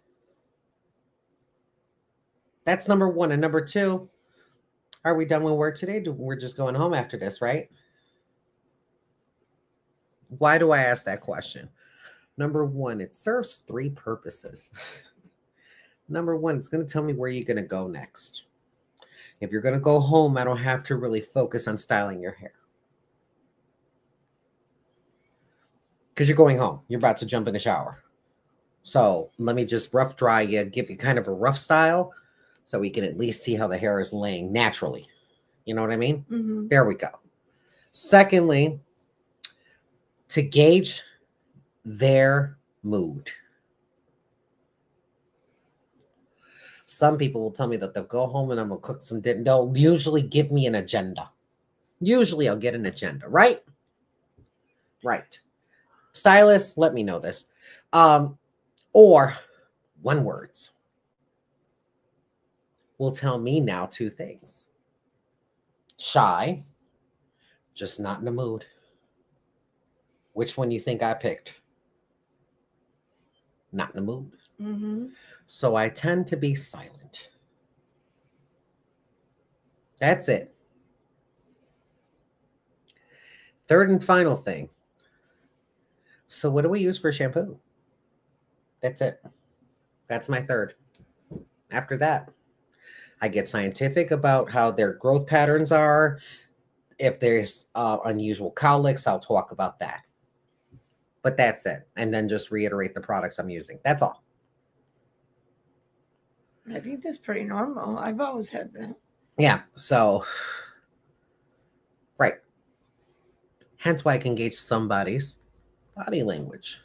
That's number one. And number two, are we done with work today? We're just going home after this, right? Why do I ask that question? Number one, it serves three purposes. Number one, it's going to tell me where you're going to go next. If you're going to go home, I don't have to really focus on styling your hair. Because you're going home. You're about to jump in the shower. So let me just rough dry you, give you kind of a rough style so we can at least see how the hair is laying naturally. You know what I mean? Mm-hmm. There we go. Secondly, to gauge their mood. Some people will tell me that they'll go home and I'm going to cook some dinner. They'll usually give me an agenda. Usually I'll get an agenda, right? Right. Stylist, let me know this. Or one words will tell me now two things. Shy, just not in the mood. Which one you think I picked? Not in the mood. Mm-hmm. So I tend to be silent. That's it. Third and final thing. So what do we use for shampoo? That's it. That's my third. After that, I get scientific about how their growth patterns are. If there's unusual cowlicks, I'll talk about that. But that's it. And then just reiterate the products I'm using. That's all. I think that's pretty normal. I've always had that. Yeah. So, right. Hence why I can gauge somebody's body language.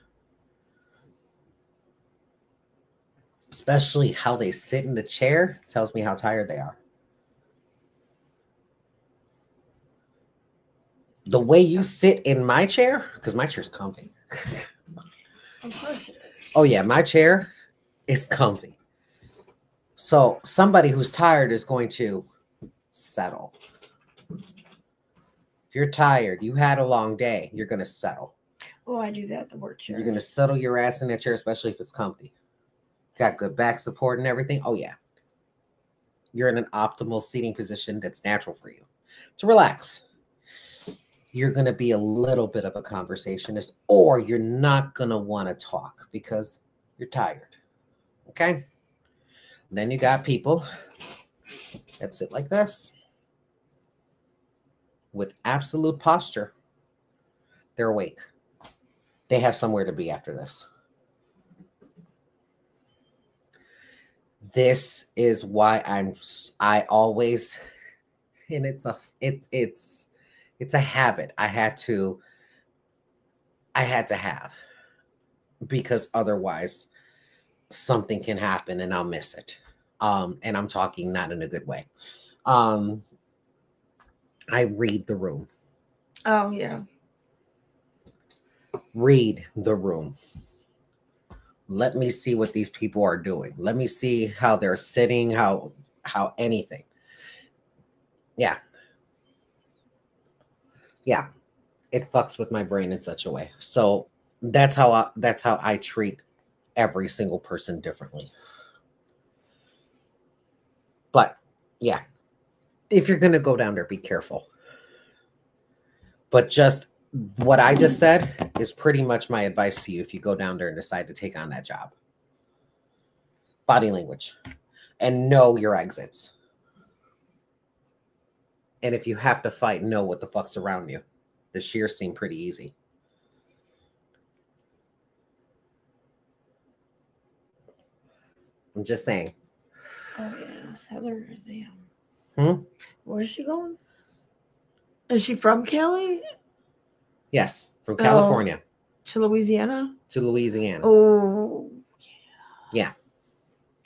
Especially how they sit in the chair tells me how tired they are. The way you sit in my chair, because my chair's comfy. Of course it is. Oh yeah, my chair is comfy. So somebody who's tired is going to settle. If you're tired, you had a long day, you're going to settle. Oh, I do that at the work chair. You're going to settle your ass in that chair, especially if it's comfy. Got good back support and everything. Oh yeah. You're in an optimal seating position that's natural for you. So relax. You're going to be a little bit of a conversationist, or you're not going to want to talk because you're tired. Okay? And then you got people that sit like this with absolute posture. They're awake. They have somewhere to be after this. This is why I always, and it's a habit I had to have, because otherwise something can happen and I'll miss it. And I'm talking not in a good way. I read the room. Oh yeah. Read the room. Let me see what these people are doing. Let me see how they're sitting, how anything. Yeah. Yeah. It fucks with my brain in such a way. So that's how I treat every single person differently. But yeah, if you're going to go down there, be careful. But just what I just said is pretty much my advice to you if you go down there and decide to take on that job. Body language. And know your exits. And if you have to fight, know what the fuck's around you. The shears seem pretty easy. I'm just saying. Oh yeah. Heather is there. Where is she going? Is she from Cali? Yes, from California to Louisiana. to Louisiana. Oh Yeah.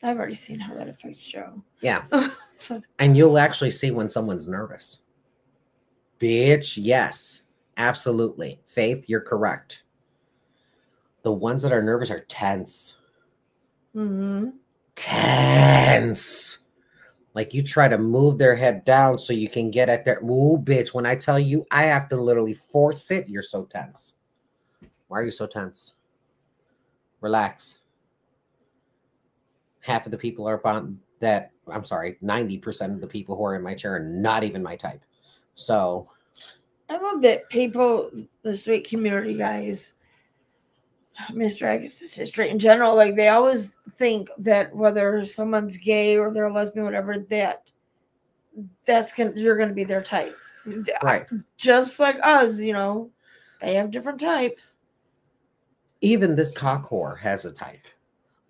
I've already seen how that affects Joe. Yeah. And you'll actually see when someone's nervous. Bitch, yes. Absolutely. Faith, you're correct. The ones that are nervous are tense. Mm-hmm. Tense. Like you try to move their head down so you can get at their... Ooh, bitch, when I tell you I have to literally force it, you're so tense. Why are you so tense? Relax. Half of the people are that, I'm sorry, 90% of the people who are in my chair are not even my type. So I love that people, the straight community guys, Mr. I guess it's just straight in general, like they always think that whether someone's gay or they're lesbian, whatever, you're gonna be their type. right. Just like us, they have different types. Even this cock whore has a type.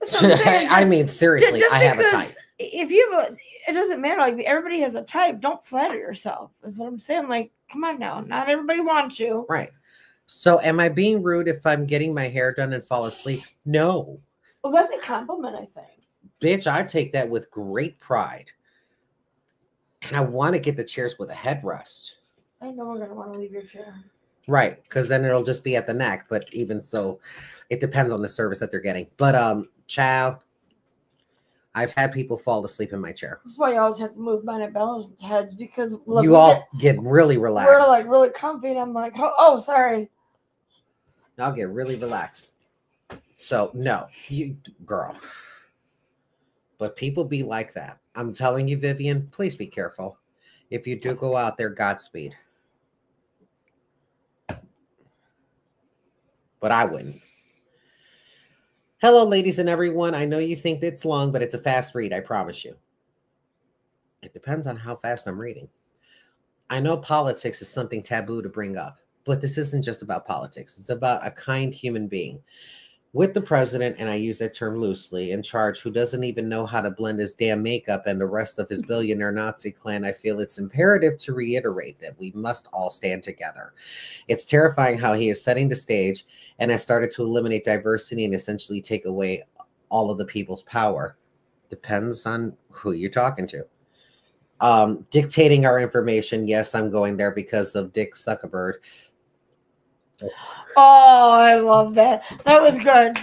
That's what I'm saying. I mean, seriously, Just I have a because type. If you have it doesn't matter. Like everybody has a type. Don't flatter yourself. Is what I'm saying. Like, come on now. Not everybody wants you. Right. So am I being rude if I'm getting my hair done and fall asleep? No. Well, that's a compliment, I think. Bitch, I take that with great pride. And I want to get the chairs with a headrest. I know we're going to want to leave your chair. Right. Because then it'll just be at the neck. But even so, it depends on the service that they're getting. But, child, I've had people fall asleep in my chair. That's why you always have to move mine at Bella's head because you all get really relaxed. We're like really comfy. And I'm like, oh, sorry. I'll get really relaxed. So, no, you girl. But people be like that. I'm telling you, Vivian, please be careful. If you do go out there, Godspeed. But I wouldn't. Hello, ladies and everyone. I know you think it's long, but it's a fast read, I promise you. It depends on how fast I'm reading. I know politics is something taboo to bring up, but this isn't just about politics. It's about a kind human being. With the president, and I use that term loosely, in charge, who doesn't even know how to blend his damn makeup and the rest of his billionaire Nazi clan, I feel it's imperative to reiterate that we must all stand together. It's terrifying how he is setting the stage and has started to eliminate diversity and essentially take away all of the people's power. Depends on who you're talking to. Dictating our information. Yes, I'm going there because of Dick Zuckerberg. Oh, I love that. That was good.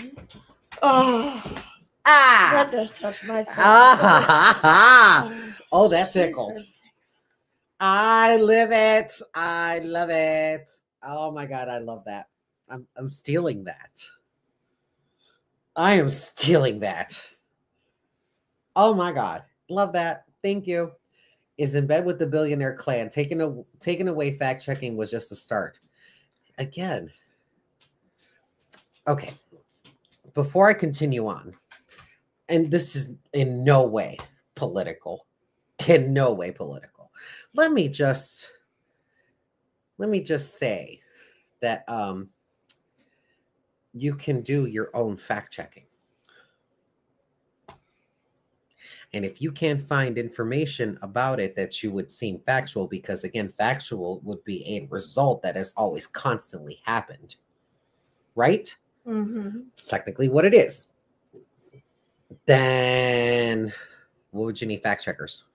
Oh, that just touched my soul. Oh, that tickled. I live it. I love it. Oh my God, I love that. I'm stealing that. I am stealing that. Oh my God, love that. Thank you. Is in bed with the billionaire clan. Taking away fact checking was just a start. Again. Okay, before I continue on, and this is in no way political, let me just say that you can do your own fact checking. And if you can't find information about it that you would seem factual, because again, factual would be a result that has always constantly happened, right? Mm-hmm. It's technically what it is. Then what would you need fact checkers?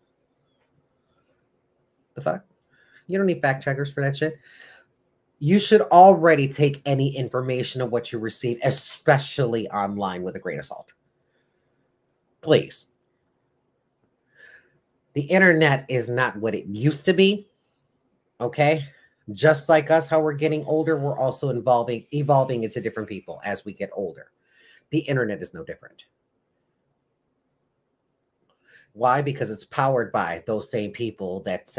The fuck? You don't need fact checkers for that shit. You should already take any information of what you receive, especially online, with a grain of salt. Please. The internet is not what it used to be. Okay? Just like us, how we're getting older, we're also evolving into different people as we get older. The internet is no different. Why? Because it's powered by those same people that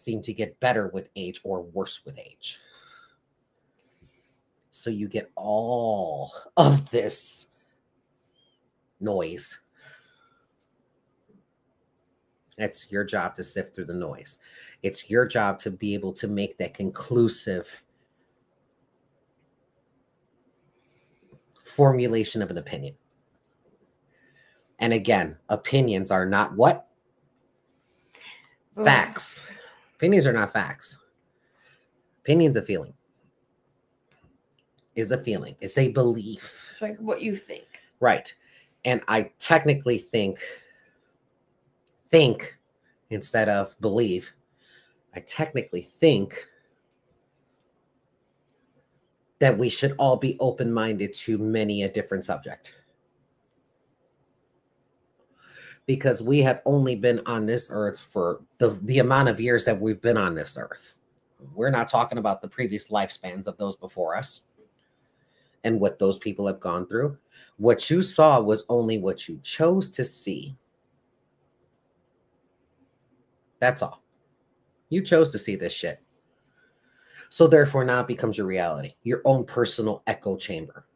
seem to get better with age or worse with age. So you get all of this noise. It's your job to sift through the noise. It's your job to be able to make that conclusive formulation of an opinion. And again, opinions are not what? Facts. Opinions are not facts. Opinion's a feeling. Is a feeling. It's a belief. It's like what you think. Right. And I technically think instead of believe. I technically think that we should all be open-minded to many a different subject. Because we have only been on this earth for the amount of years that we've been on this earth. We're not talking about the previous lifespans of those before us. and what those people have gone through. What you saw was only what you chose to see. That's all. You chose to see this shit. So therefore now it becomes your reality, your own personal echo chamber.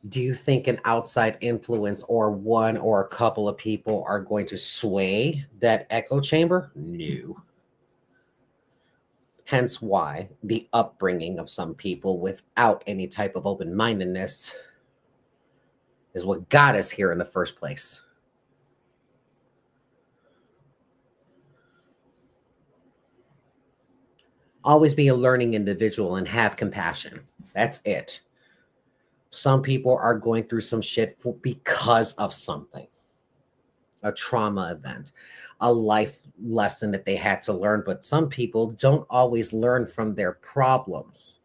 Do you think an outside influence or one or a couple of people are going to sway that echo chamber? No. Hence why the upbringing of some people without any type of open-mindedness is what got us here in the first place. Always be a learning individual and have compassion. That's it. Some people are going through some shit because of something. A trauma event, a life lesson that they had to learn. But some people don't always learn from their problems.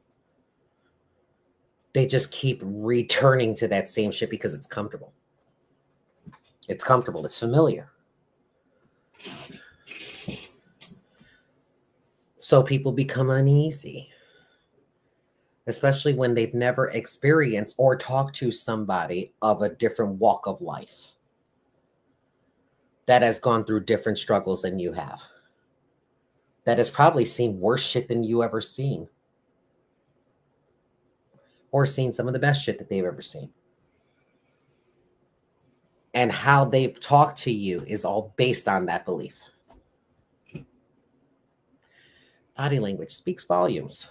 They just keep returning to that same shit because it's comfortable. It's comfortable. It's familiar. So people become uneasy, especially when they've never experienced or talked to somebody of a different walk of life that has gone through different struggles than you have, that has probably seen worse shit than you ever seen, or seen some of the best shit that they've ever seen. And how they talk to you is all based on that belief. Body language speaks volumes.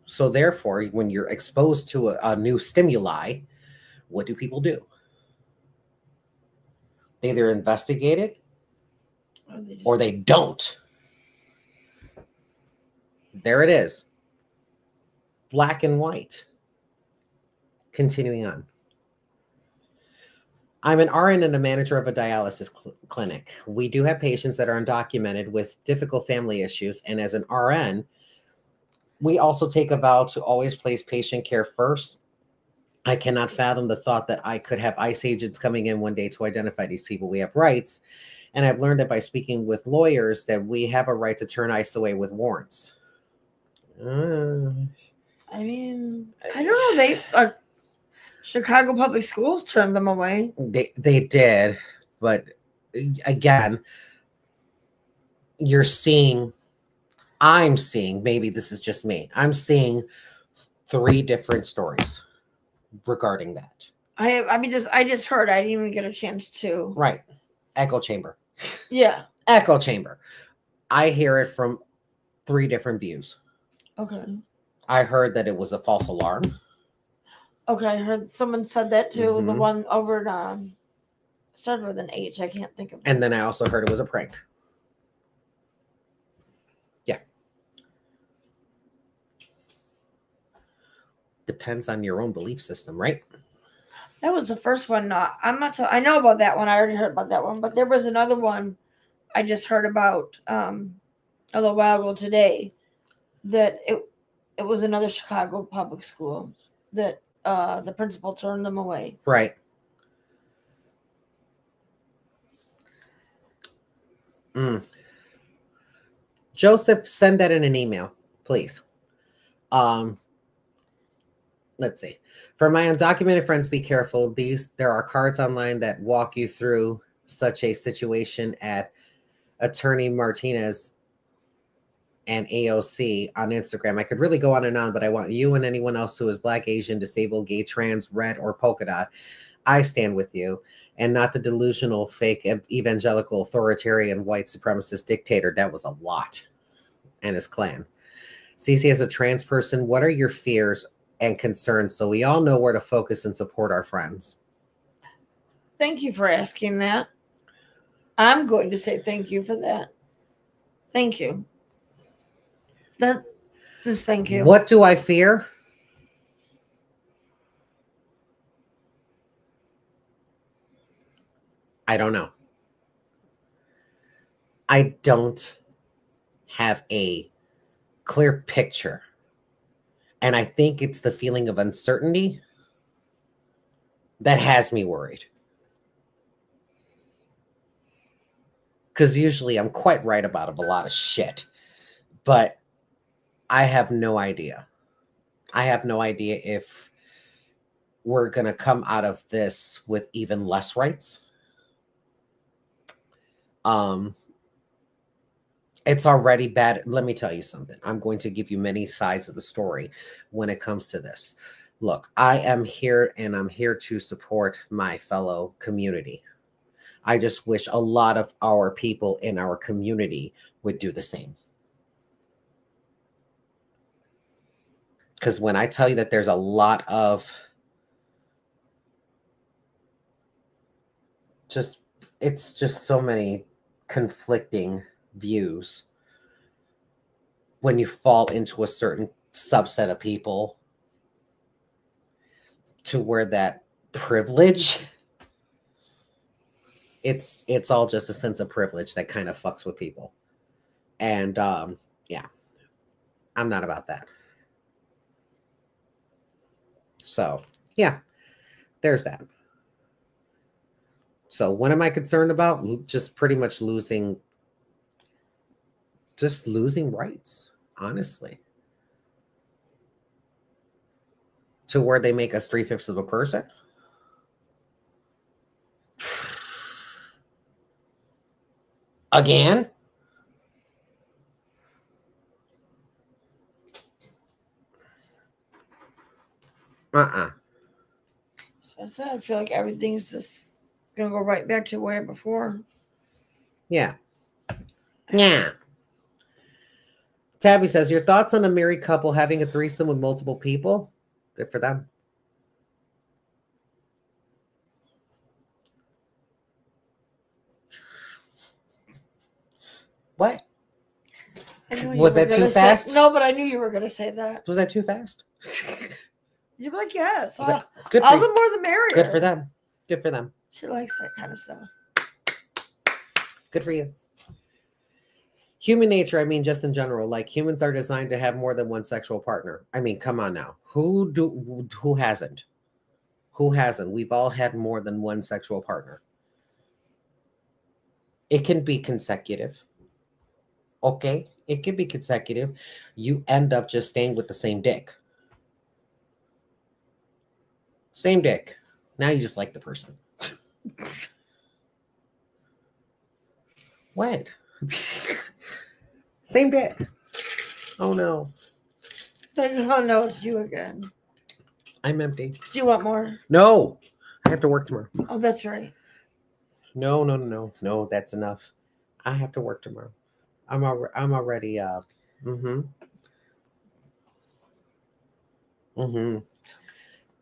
So therefore, when you're exposed to a new stimuli, what do people do? They either investigate it or they don't. There it is. Black and white. Continuing on. I'm an RN and a manager of a dialysis clinic. We do have patients that are undocumented with difficult family issues. And as an RN, we also take a vow to always place patient care first. I cannot fathom the thought that I could have ICE agents coming in one day to identify these people. We have rights. And I've learned that by speaking with lawyers that we have a right to turn ICE away with warrants. I mean, I don't know. They Chicago Public Schools turned them away. They did, but again, I'm seeing, maybe this is just me, I'm seeing 3 different stories regarding that. I just heard. I didn't even get a chance to. Right. Echo chamber. Yeah. Echo chamber. I hear it from 3 different views. Okay. I heard that it was a false alarm. Okay, I heard someone said that too. Mm-hmm. The one over at started with an H. I can't think of it. And then I also heard it was a prank. Yeah. Depends on your own belief system, right? That was the first one. I know about that one. I already heard about that one. But there was another one I just heard about a little while ago today. That it was another Chicago public school that the principal turned them away. Right. Joseph, send that in an email, please. Let's see. For my undocumented friends, be careful. There are cards online that walk you through such a situation at Attorney Martinez and AOC on Instagram. I could really go on and on, but I want you and anyone else who is Black, Asian, disabled, gay, trans, red, or polka dot. I stand with you, and not the delusional, fake, evangelical, authoritarian, white supremacist dictator. That was a lot. And his clan. CeeCee, as a trans person, what are your fears and concerns so we all know where to focus and support our friends? Thank you for asking that. I'm going to say thank you for that. Thank you. Thank you. What do I fear? I don't know. I don't have a clear picture. And I think it's the feeling of uncertainty that has me worried. Because usually I'm quite right about a lot of shit. But I have no idea. I have no idea if we're going to come out of this with even less rights. It's already bad. Let me tell you something. I'm going to give you many sides of the story when it comes to this. Look, I am here and I'm here to support my fellow community. I just wish a lot of our people in our community would do the same. Because when I tell you that there's a lot of it's just so many conflicting views when you fall into a certain subset of people to where that privilege, it's all just a sense of privilege that kind of fucks with people. And yeah, I'm not about that. So yeah, there's that. So what am I concerned about? Just pretty much losing rights, honestly. To where they make us 3/5 of a person. Again? So I said, I feel like everything's just gonna go right back to where before. Yeah. Yeah. Tabby says, your thoughts on a married couple having a threesome with multiple people? Good for them. What? Was that too fast? No, but I knew you were gonna say that. Was that too fast? You're like, yes. Good All the more the merrier. Good for them. Good for them. She likes that kind of stuff. Good for you. Human nature, I mean, just in general, like humans are designed to have more than one sexual partner. I mean, come on now. Who hasn't? Who hasn't? We've all had more than one sexual partner. It can be consecutive. Okay, it can be consecutive. You end up just staying with the same dick. Same dick. Now you just like the person. What? Same dick. Oh no. Oh no, it's you again. I'm empty. Do you want more? No. I have to work tomorrow. Oh, that's right. No. No, that's enough. I have to work tomorrow. I'm already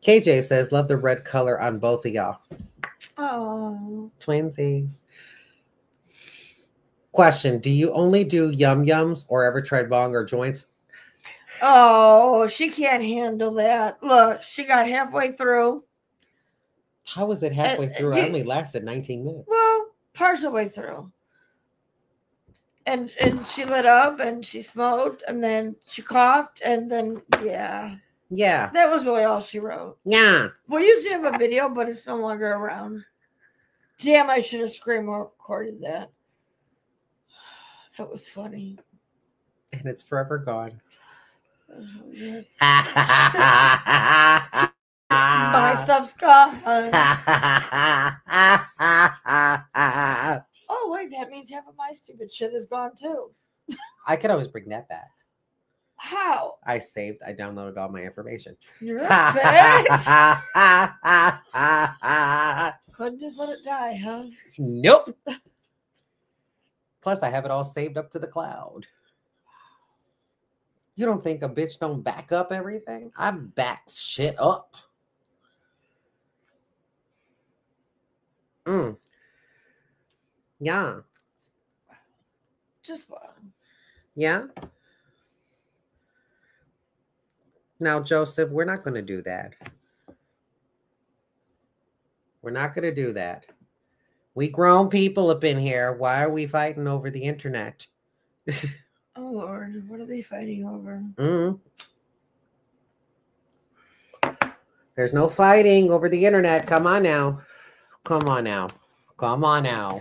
KJ says, love the red color on both of y'all. Oh. Twinsies. Question, do you only do yum-yums or ever tried bong or joints? Oh, she can't handle that. Look, she got halfway through. How was it halfway through? I only lasted 19 minutes. Well, partial way through. And she lit up and she smoked and then she coughed and then, yeah. Yeah. That was really all she wrote. Yeah. We used to have a video, but it's no longer around. Damn, I should have screen recorded that. That was funny. And it's forever gone. Oh, yeah. My stuff's gone. Oh, wait, that means half of my stupid shit is gone too. I could always bring that back. How? I downloaded all my information. You're a bitch. Couldn't just let it die, huh? Nope. Plus, I have it all saved up to the cloud. You don't think a bitch don't back up everything? I back shit up. Yeah. Just one. Yeah. Now, Joseph, we're not going to do that. We're not going to do that. We grown people up in here. Why are we fighting over the internet? Oh, Lord. What are they fighting over? There's no fighting over the internet. Come on now. Come on now. Come on now.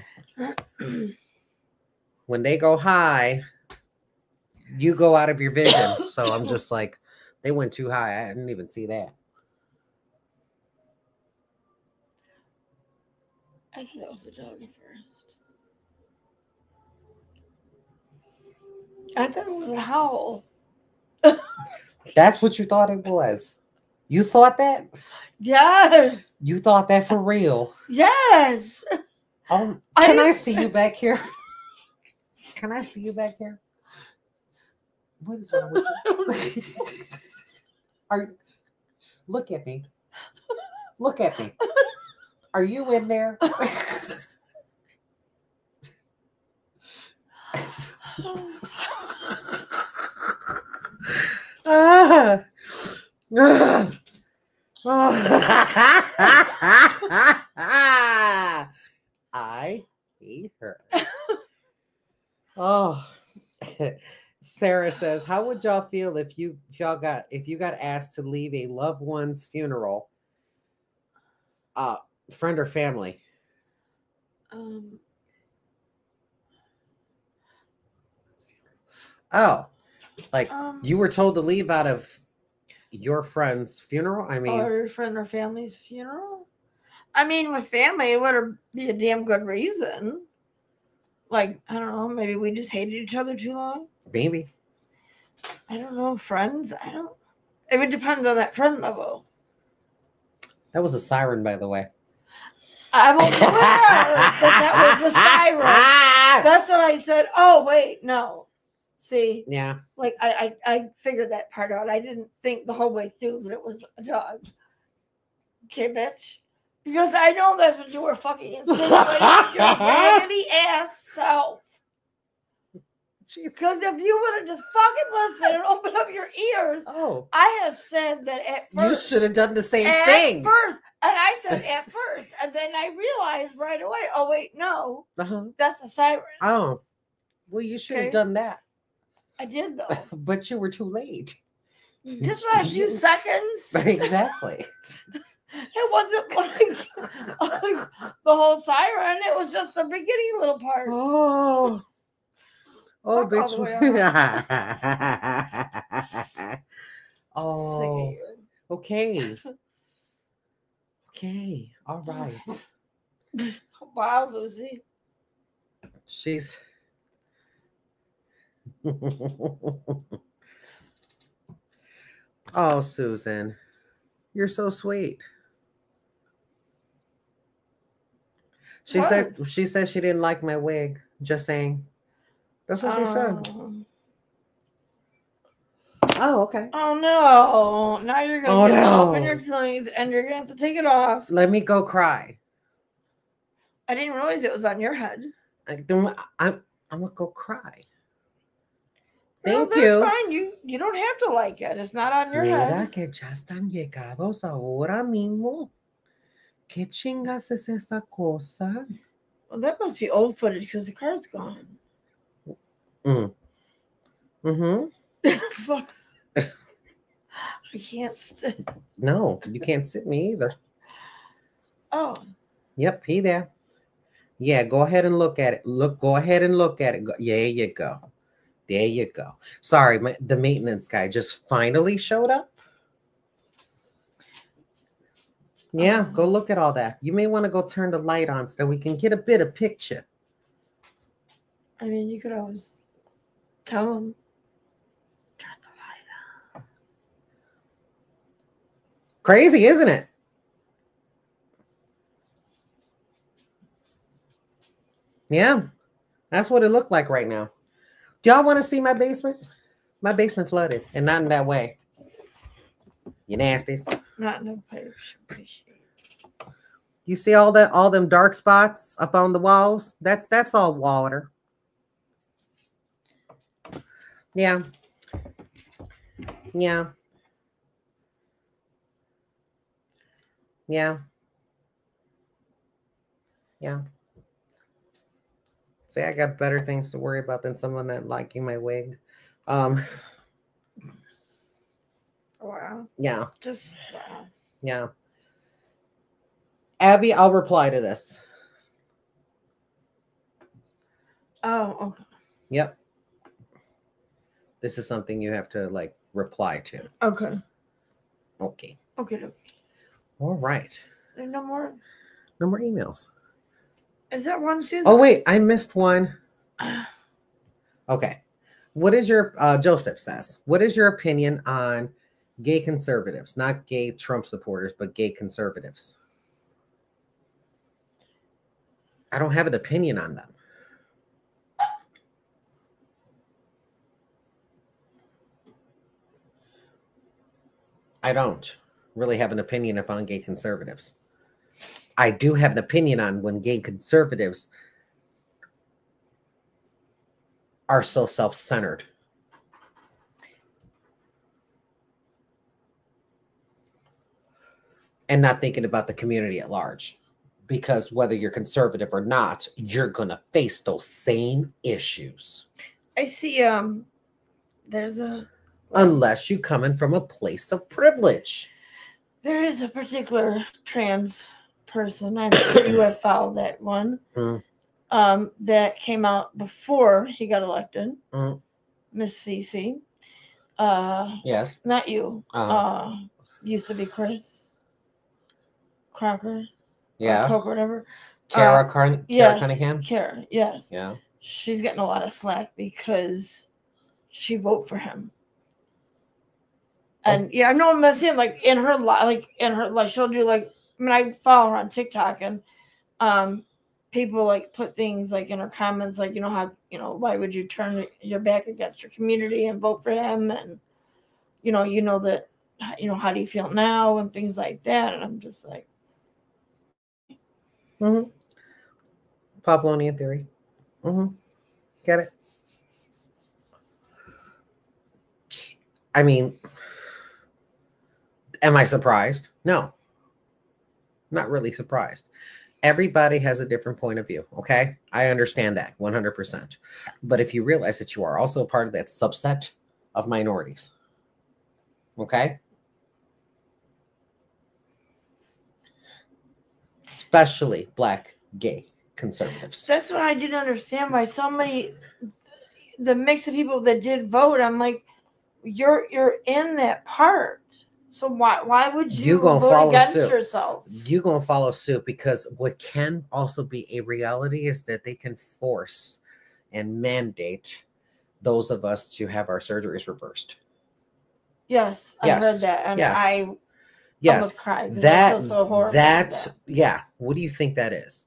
When they go high, you go out of your vision. So I'm just like, they went too high. I didn't even see that. I thought that was a dog at first. I thought it was a howl. That's what you thought it was. You thought that? Yes. You thought that for real? Yes. Can I I didn't- see you back here? Can I see you back here? What is wrong with you? Are you, look at me. Look at me. Are you in there? Ah. Ah. I hate her. Oh. Sarah says, "How would y'all feel if you got asked to leave a loved one's funeral, friend or family?" Oh, like you were told to leave out of your friend's funeral? I mean, or your friend or family's funeral? I mean, with family, it would be a damn good reason. Like, I don't know, maybe we just hated each other too long. maybe. I don't know, friends. It would depend on that friend level. That was a siren, by the way. I will clear that was the siren. That's what I said. Oh, wait, no. See, Yeah. like I figured that part out. I didn't think the whole way through that it was a dog. Okay, bitch. Because I know that's what you were fucking insinuating. Your raggedy ass self. Because if you would have just fucking listened and opened up your ears, I had said that at first. You should have done the same at thing. First, and I said at first, and then I realized right away. Oh wait, no, that's a siren. Oh, well, you should have done that. I did though, but you were too late. Just for a few seconds. Exactly. It wasn't like the whole siren. It was just the beginning little part. Oh, bitch. Oh, okay. Okay. All right. Wow, Lucy. She's. Oh, Susan. You're so sweet. She said she didn't like my wig. Just saying. That's what she said. Oh, okay. Oh no! Now you're gonna get all up in your feelings, and you're gonna have to take it off. Let me go cry. I didn't realize it was on your head. I'm gonna go cry. Thank you. That's fine. You don't have to like it. It's not on your head. Mira que ya están llegados ahora mismo. ¿Qué chingas es esa cosa? Well, that must be old footage because the car's gone. Fuck. I can't sit. No, you can't sit me either. Oh. Yep, he there. Yeah, go ahead and look at it. Go ahead and look at it. There you go. There you go. Sorry, the maintenance guy just finally showed up. Yeah, go look at all that. You may want to go turn the light on so we can get a bit of picture. I mean, you could always tell him. Turn the light on. Crazy, isn't it? Yeah, that's what it looked like right now. Do y'all want to see my basement? My basement flooded, and not in that way. You nasties. Not in a place. You see all them dark spots up on the walls? That's all water. Yeah. Yeah. Yeah. Yeah. See, I got better things to worry about than someone not liking my wig. Wow. Yeah. Just wow. Yeah. Abby, I'll reply to this. Oh, okay. Yep. This is something you have to like reply to. Okay. Okay. Okay. All right. There's no more. No more emails. Is that one, Susan? Oh wait, I missed one. Okay. What is your Joseph says? What is your opinion on gay conservatives? Not gay Trump supporters, but gay conservatives. I don't have an opinion on them. I don't really have an opinion upon gay conservatives. I do have an opinion on when gay conservatives are so self-centered. And not thinking about the community at large. Because whether you're conservative or not, you're going to face those same issues. I see, there's a... Unless you coming from a place of privilege. There is a particular trans person, I'm sure you have followed that one, that came out before he got elected, Miss CeeCee. Yes. Not you. Used to be Chris Crocker. Yeah. Coke or whatever. Kara Cunningham? Kara, yes. Yeah. She's getting a lot of slack because she voted for him. And yeah, I know I'm messing like in her she'll do like, I mean, I follow her on TikTok and people like put things like in her comments like, how, why would you turn your back against your community and vote for him? And that, how do you feel now and things like that? And I'm just like, Pavlovian theory. Get it? I mean, am I surprised? No. Not really surprised. Everybody has a different point of view, okay? I understand that 100%. But if you realize that you are also part of that subset of minorities, okay? Especially Black, gay conservatives. That's what I didn't understand why so many, the mix of people that did vote, I'm like, you're in that part. So why would you vote against yourself? You're going to follow suit because what can also be a reality is that they can force and mandate those of us to have our surgeries reversed. Yes, I heard that. And I almost cried because I feel so horrible. Yeah. What do you think that is?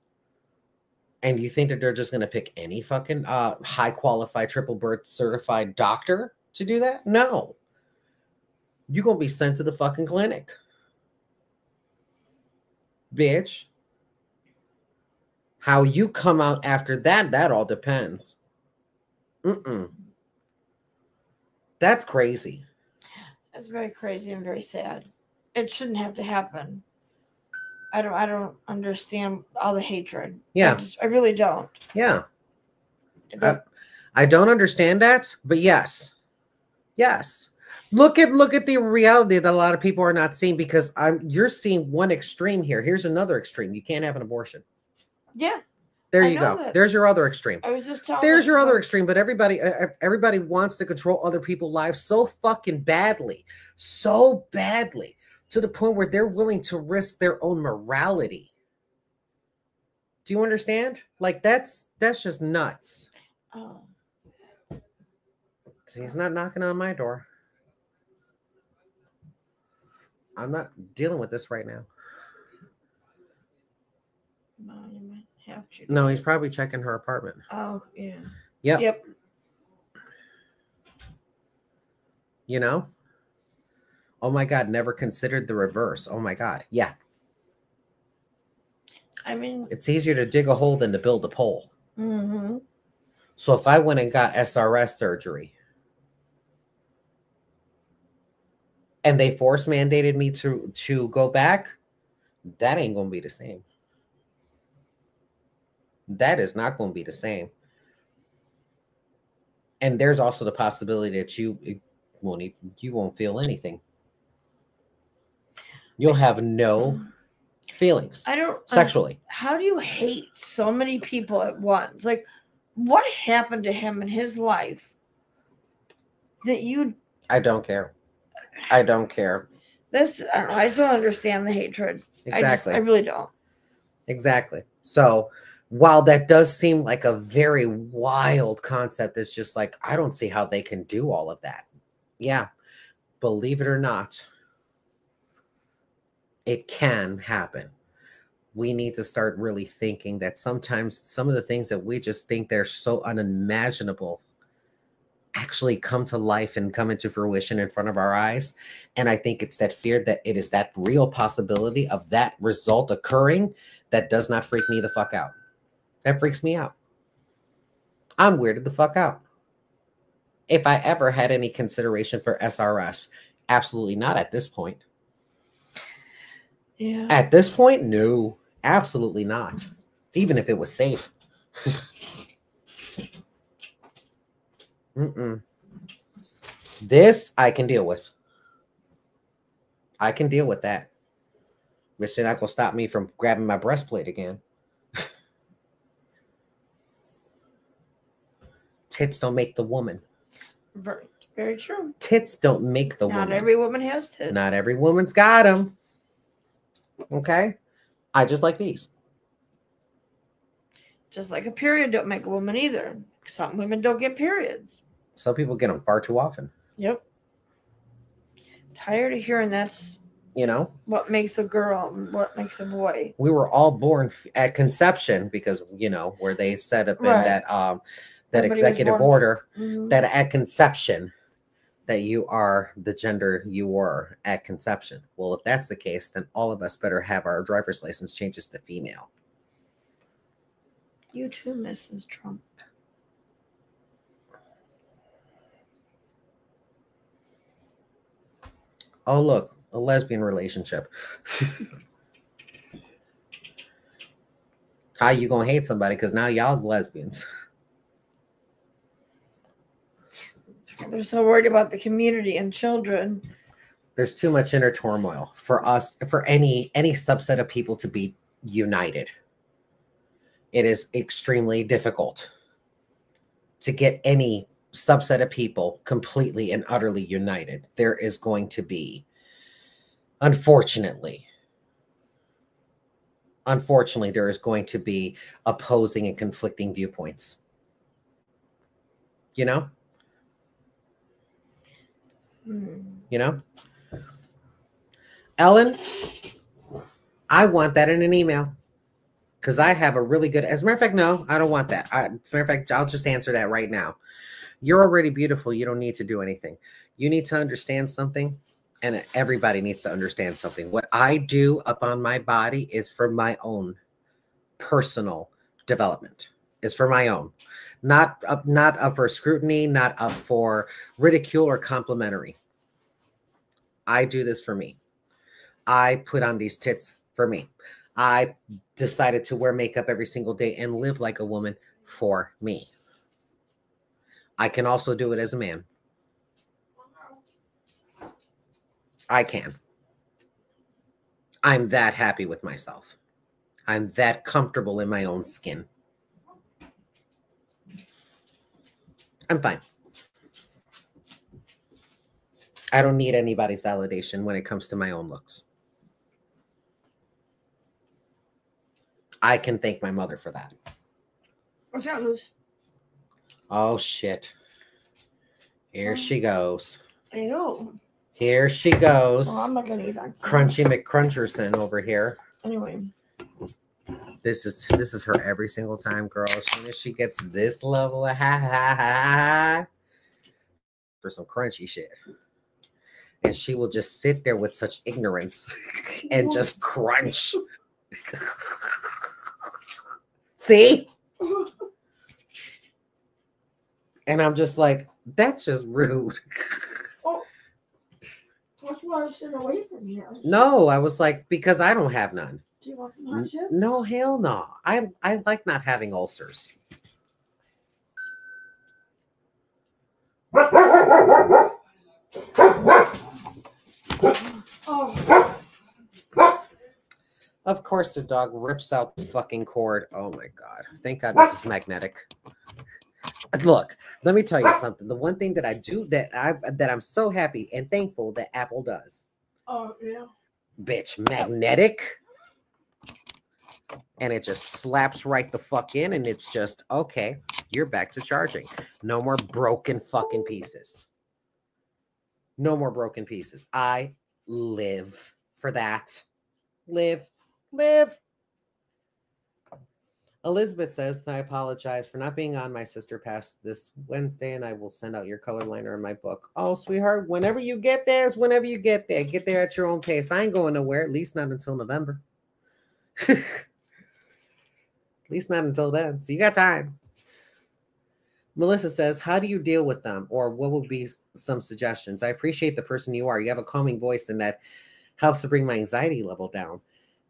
And you think that they're just going to pick any fucking high qualified triple birth certified doctor to do that? No. You're going to be sent to the fucking clinic. Bitch. How you come out after that all depends. That's crazy. That's very crazy and very sad. It shouldn't have to happen. I don't understand all the hatred. Yeah. I really don't. Yeah. I don't understand that, but yes. Yes. Look at the reality that a lot of people are not seeing because you're seeing one extreme here. Here's another extreme. You can't have an abortion. Yeah. There you go. That. There's your other extreme. I was just telling There's your other extreme, but everybody wants to control other people's lives so fucking badly. So badly. To the point where they're willing to risk their own morality. Do you understand? Like that's just nuts. Oh. He's not knocking on my door. I'm not dealing with this right now. No, you might have to. No, he's probably checking her apartment. Oh, yeah. Yep. Oh my God, never considered the reverse. Oh my God. Yeah. I mean, it's easier to dig a hole than to build a pole. Mm-hmm. So if I went and got SRS surgery and they force mandated me to go back, that ain't going to be the same. That is not going to be the same. And there's also the possibility that you won't feel anything. You'll have no feelings. Sexually. How do you hate so many people at once? Like, what happened to him in his life that you. I don't care. I don't care. This I don't know. I just don't understand the hatred. Exactly. I really don't. Exactly. So while that does seem like a very wild concept, it's just like, I don't see how they can do all of that. Yeah. Believe it or not, it can happen. We need to start really thinking that sometimes some of the things that we just think they're so unimaginable actually come to life and come into fruition in front of our eyes. And I think it's that fear that it is that real possibility of that result occurring that does not freak me the fuck out. That freaks me out. I'm weirded the fuck out. If I ever had any consideration for SRS, absolutely not at this point. Yeah. At this point, no, absolutely not. Even if it was safe. This I can deal with. I can deal with that. Which is not gonna stop me from grabbing my breastplate again. Tits don't make the woman. Very, very true. Tits don't make the woman. Not every woman has tits. Not every woman's got them. Okay? I just like these. Just like a period don't make a woman either. Some women don't get periods. Some people get them far too often. Yep. Tired of hearing that's You know? what makes a girl and what makes a boy. We were all born at conception because, you know, where they set up in Right. that Everybody was executive born- order Mhm. that at conception that you are the gender you were at conception. Well, if that's the case, then all of us better have our driver's license changes to female. You too, Mrs. Trump. Oh, look, a lesbian relationship. How you gonna hate somebody because now y'all lesbians? They're so worried about the community and children. There's too much inner turmoil for us, for any subset of people to be united. It is extremely difficult to get any subset of people completely and utterly united. There is going to be, unfortunately, there is going to be opposing and conflicting viewpoints. You know? You know? Ellen, I want that in an email. Because I have a really good, as a matter of fact, no, I don't want that. As a matter of fact, I'll just answer that right now. You're already beautiful. You don't need to do anything. You need to understand something, and everybody needs to understand something. What I do upon my body is for my own personal development. It's for my own. Not up for scrutiny, not up for ridicule or complimentary. I do this for me. I put on these tits for me. I decided to wear makeup every single day and live like a woman for me. I can also do it as a man. I can. I'm that happy with myself. I'm that comfortable in my own skin. I'm fine. I don't need anybody's validation when it comes to my own looks. I can thank my mother for that. What's that, Luz? Oh, shit. Here she goes. I know. Here she goes. Well, I'm not going to eat that. Crunchy McCruncherson over here. Anyway. This is her every single time, girl. As soon as she gets this level of for some crunchy shit. And she will just sit there with such ignorance and just crunch. See? And I'm just like, that's just rude. Oh, that's why I sit away from here. No, I was like, because I don't have none. Do you want some hot chips? No, hell no. I like not having ulcers. Oh. Of course, the dog rips out the fucking cord. Oh my god. Thank God this is magnetic. Look, let me tell you something. The one thing that I do that I'm so happy and thankful that Apple does. Oh, yeah. Bitch, magnetic. And it just slaps right the fuck in, and it's just okay, you're back to charging. No more broken fucking pieces. No more broken pieces. I live for that. Live. Elizabeth says, I apologize for not being on. My sister passed this Wednesday, and I will send out your color liner in my book. Oh, sweetheart, whenever you get there is whenever you get there. Get there at your own pace. I ain't going nowhere, at least not until November. At least not until then. So you got time. Melissa says, how do you deal with them? Or what would be some suggestions? I appreciate the person you are. You have a calming voice, and that helps to bring my anxiety level down,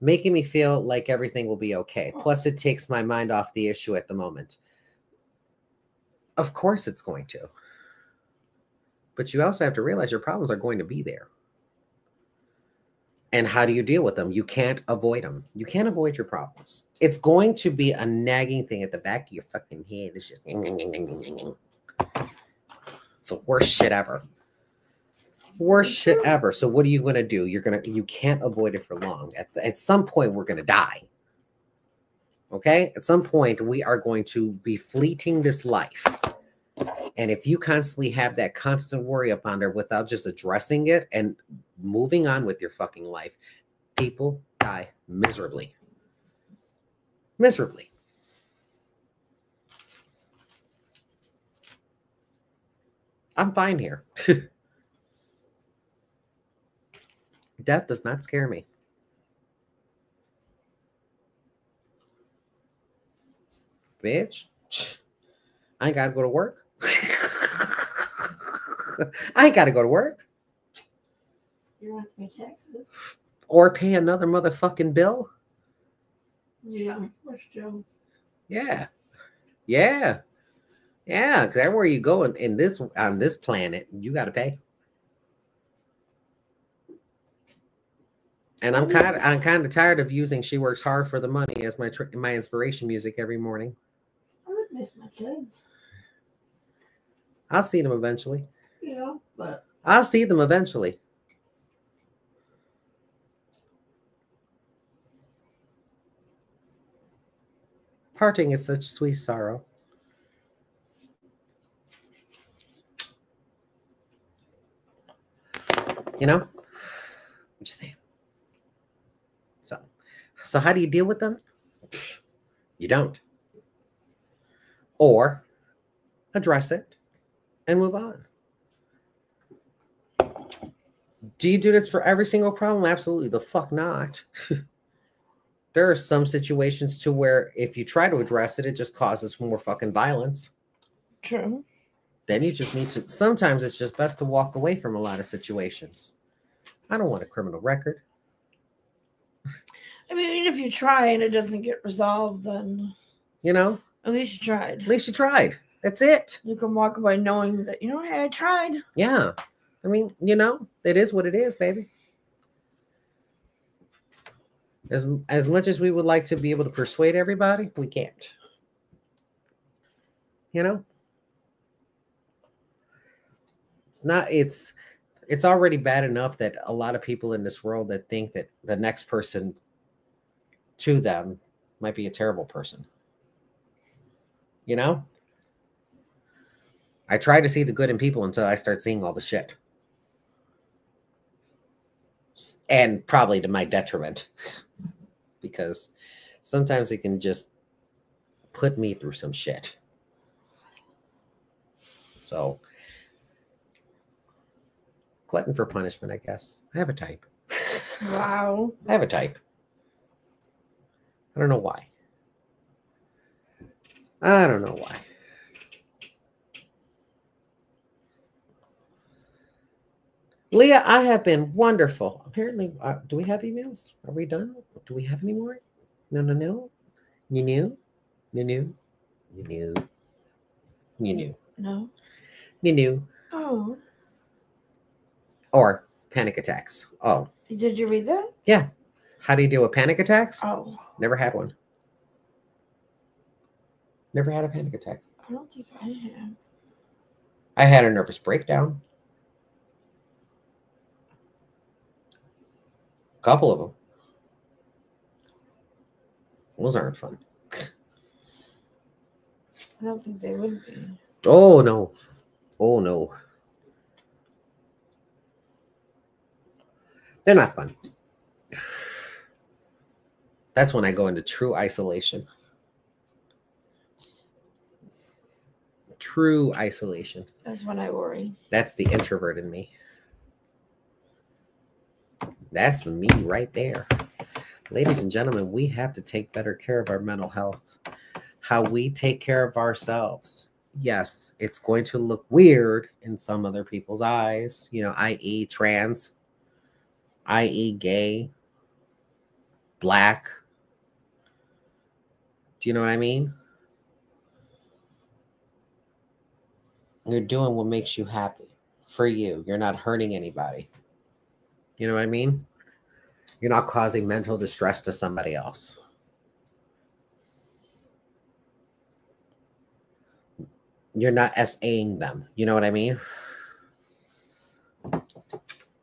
making me feel like everything will be okay. Plus, it takes my mind off the issue at the moment. Of course it's going to. But you also have to realize your problems are going to be there. And how do you deal with them? You can't avoid them. You can't avoid your problems. It's going to be a nagging thing at the back of your fucking head. It's just... It's the worst shit ever. Worst shit ever. So what are you going to do? You can't avoid it for long. At some point, we're going to die. Okay? At some point, we are going to be fleeting this life. And if you constantly have that constant worry upon her without just addressing it and moving on with your fucking life, people die miserably. Miserably. I'm fine here. Death does not scare me. Bitch, I ain't got to go to work. I ain't got to go to work. You don't have to pay taxes. Or pay another motherfucking bill. Yeah, that's true. Yeah. Yeah. Yeah, because everywhere you go on this planet, you got to pay. And I'm kind of tired of using "She Works Hard for the Money" as my inspiration music every morning. I would miss my kids. I'll see them eventually. Yeah, but I'll see them eventually. Parting is such sweet sorrow. You know? I'm just saying. So how do you deal with them? You don't. Or address it and move on. Do you do this for every single problem? Absolutely the fuck not. There are some situations to where if you try to address it, it just causes more fucking violence. true. Then you just need to, sometimes it's just best to walk away from a lot of situations. I don't want a criminal record. I mean, if you try and it doesn't get resolved, then You know, at least you tried. at least you tried. That's it. You can walk away knowing that, hey, I tried. Yeah. I mean, it is what it is, baby. As much as we would like to be able to persuade everybody, we can't. It's already bad enough that a lot of people in this world that think that the next person to them might be a terrible person. I try to see the good in people until I start seeing all the shit. And probably to my detriment. Because sometimes it can just put me through some shit. So, glutton for punishment, I guess. I have a type. Wow. I have a type. I don't know why. I don't know why. Leah, I have been wonderful. Apparently, do we have emails? Are we done? Do we have any more? No. You knew? No. You knew. Oh. Or panic attacks. Oh. Did you read that? Yeah. How do you deal with panic attacks? Oh. Never had one. Never had a panic attack. I don't think I have. I had a nervous breakdown. A couple of them. Those aren't fun. I don't think they would be. Oh, no. Oh, no. They're not fun. That's when I go into true isolation. True isolation. That's when I worry. That's the introvert in me. That's me right there. Ladies and gentlemen, we have to take better care of our mental health. How we take care of ourselves. Yes, it's going to look weird in some other people's eyes, you know, i.e. trans, i.e. gay, black. Do you know what I mean? You're doing what makes you happy for you. You're not hurting anybody. You know what I mean? You're not causing mental distress to somebody else. You're not SAing them. You know what I mean?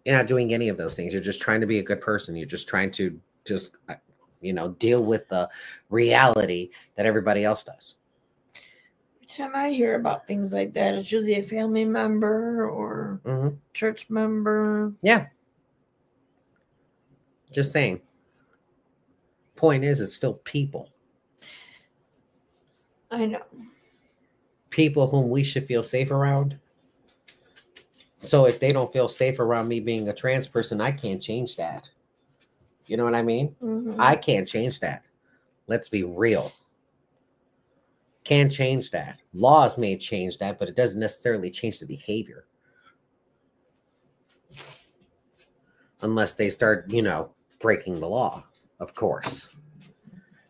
You're not doing any of those things. You're just trying to be a good person. You're just trying to you know, deal with the reality that everybody else does. Every time I hear about things like that, it's usually a family member or church member. Yeah. Just saying. Point is, it's still people. I know. People whom we should feel safe around. So if they don't feel safe around me being a trans person, I can't change that. You know what I mean? I can't change that. Let's be real. Can't change that. Laws may change that, but it doesn't necessarily change the behavior. Unless they start, you know, breaking the law, of course.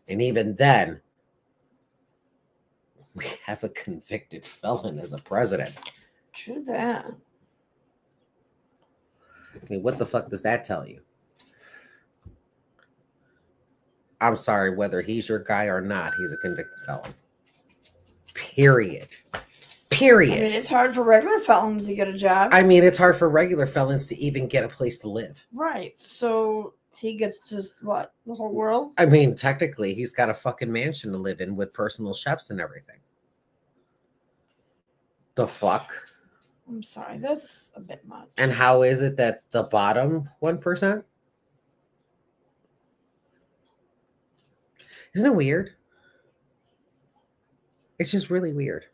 And even then, we have a convicted felon as a president. True that. I mean, what the fuck does that tell you? I'm sorry, whether he's your guy or not, he's a convicted felon. Period. Period. I mean, it's hard for regular felons to get a job. I mean, it's hard for regular felons to even get a place to live. Right. So he gets just what? The whole world? I mean, technically, he's got a fucking mansion to live in with personal chefs and everything. The fuck? I'm sorry, that's a bit much. And how is it that the bottom 1%? Isn't it weird? It's just really weird.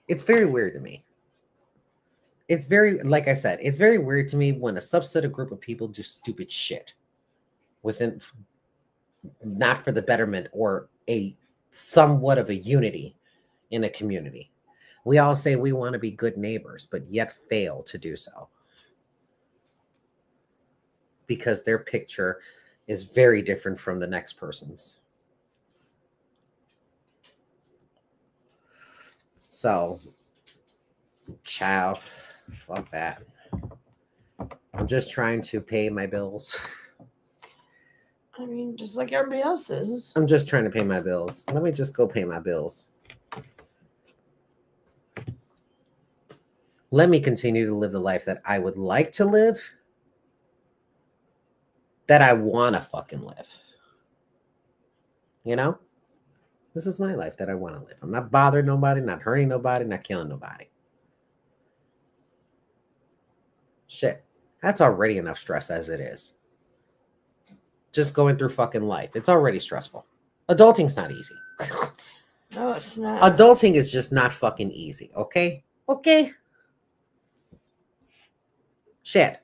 It's very weird to me. It's very, like I said, it's very weird to me when a subset of group of people do stupid shit within, not for the betterment or a somewhat of a unity in a community. We all say we want to be good neighbors, but yet fail to do so. Because their picture is very different from the next person's. So, child, fuck that. I'm just trying to pay my bills. I mean, just like everybody else is. I'm just trying to pay my bills. Let me just go pay my bills. Let me continue to live the life that I would like to live, that I want to fucking live. You know? This is my life that I want to live. I'm not bothering nobody, not hurting nobody, not killing nobody. Shit. That's already enough stress as it is. Just going through fucking life. It's already stressful. Adulting's not easy. No, it's not. Adulting is just not fucking easy, okay? Okay? Shit.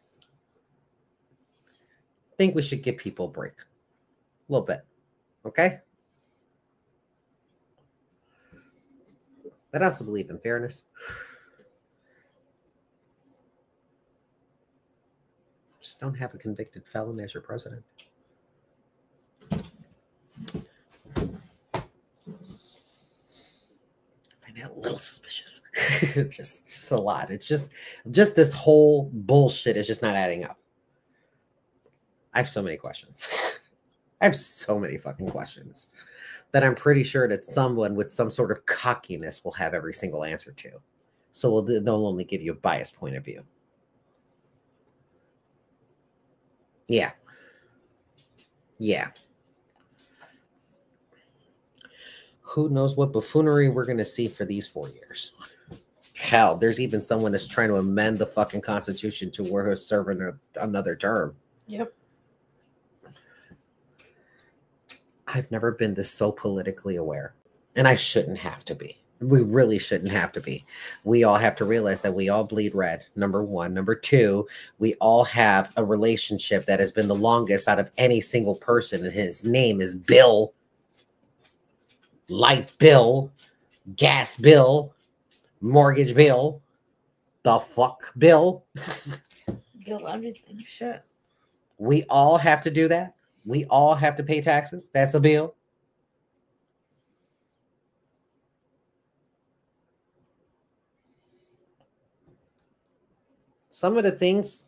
Think we should give people a break. A little bit. Okay? But I also believe in fairness. Just don't have a convicted felon as your president. I find that a little suspicious. just a lot. It's just this whole bullshit is just not adding up. I have so many questions. I have so many fucking questions. that I'm pretty sure that someone with some sort of cockiness will have every single answer to. So they'll only give you a biased point of view. Yeah. Yeah. Who knows what buffoonery we're going to see for these 4 years. Hell, there's even someone that's trying to amend the fucking Constitution to where he's serving another term. Yep. I've never been this so politically aware. And I shouldn't have to be. We really shouldn't have to be. We all have to realize that we all bleed red, number one. Number two, we all have a relationship that has been the longest out of any single person, and his name is Bill. Light bill, gas bill, mortgage bill, the fuck bill. Bill everything. Shit. We all have to do that. We all have to pay taxes. That's a bill. Some of the things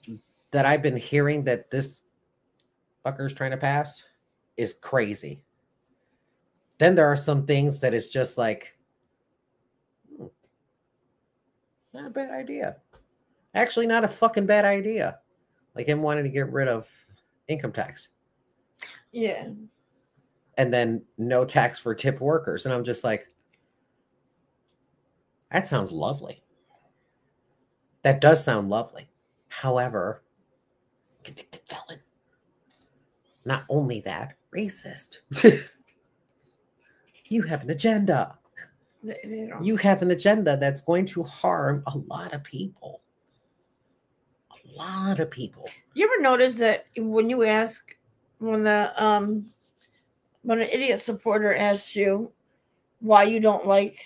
that I've been hearing that this fucker's trying to pass is crazy. Then there are some things that is just like, not a bad idea. Actually, not a fucking bad idea. Like him wanting to get rid of income tax. Yeah. And then no tax for tip workers. And I'm just like, that sounds lovely. That does sound lovely. However, convicted felon. Not only that, racist. You have an agenda. They don't. You have an agenda that's going to harm a lot of people. A lot of people. You ever notice that when you ask, when an idiot supporter asks you why you don't like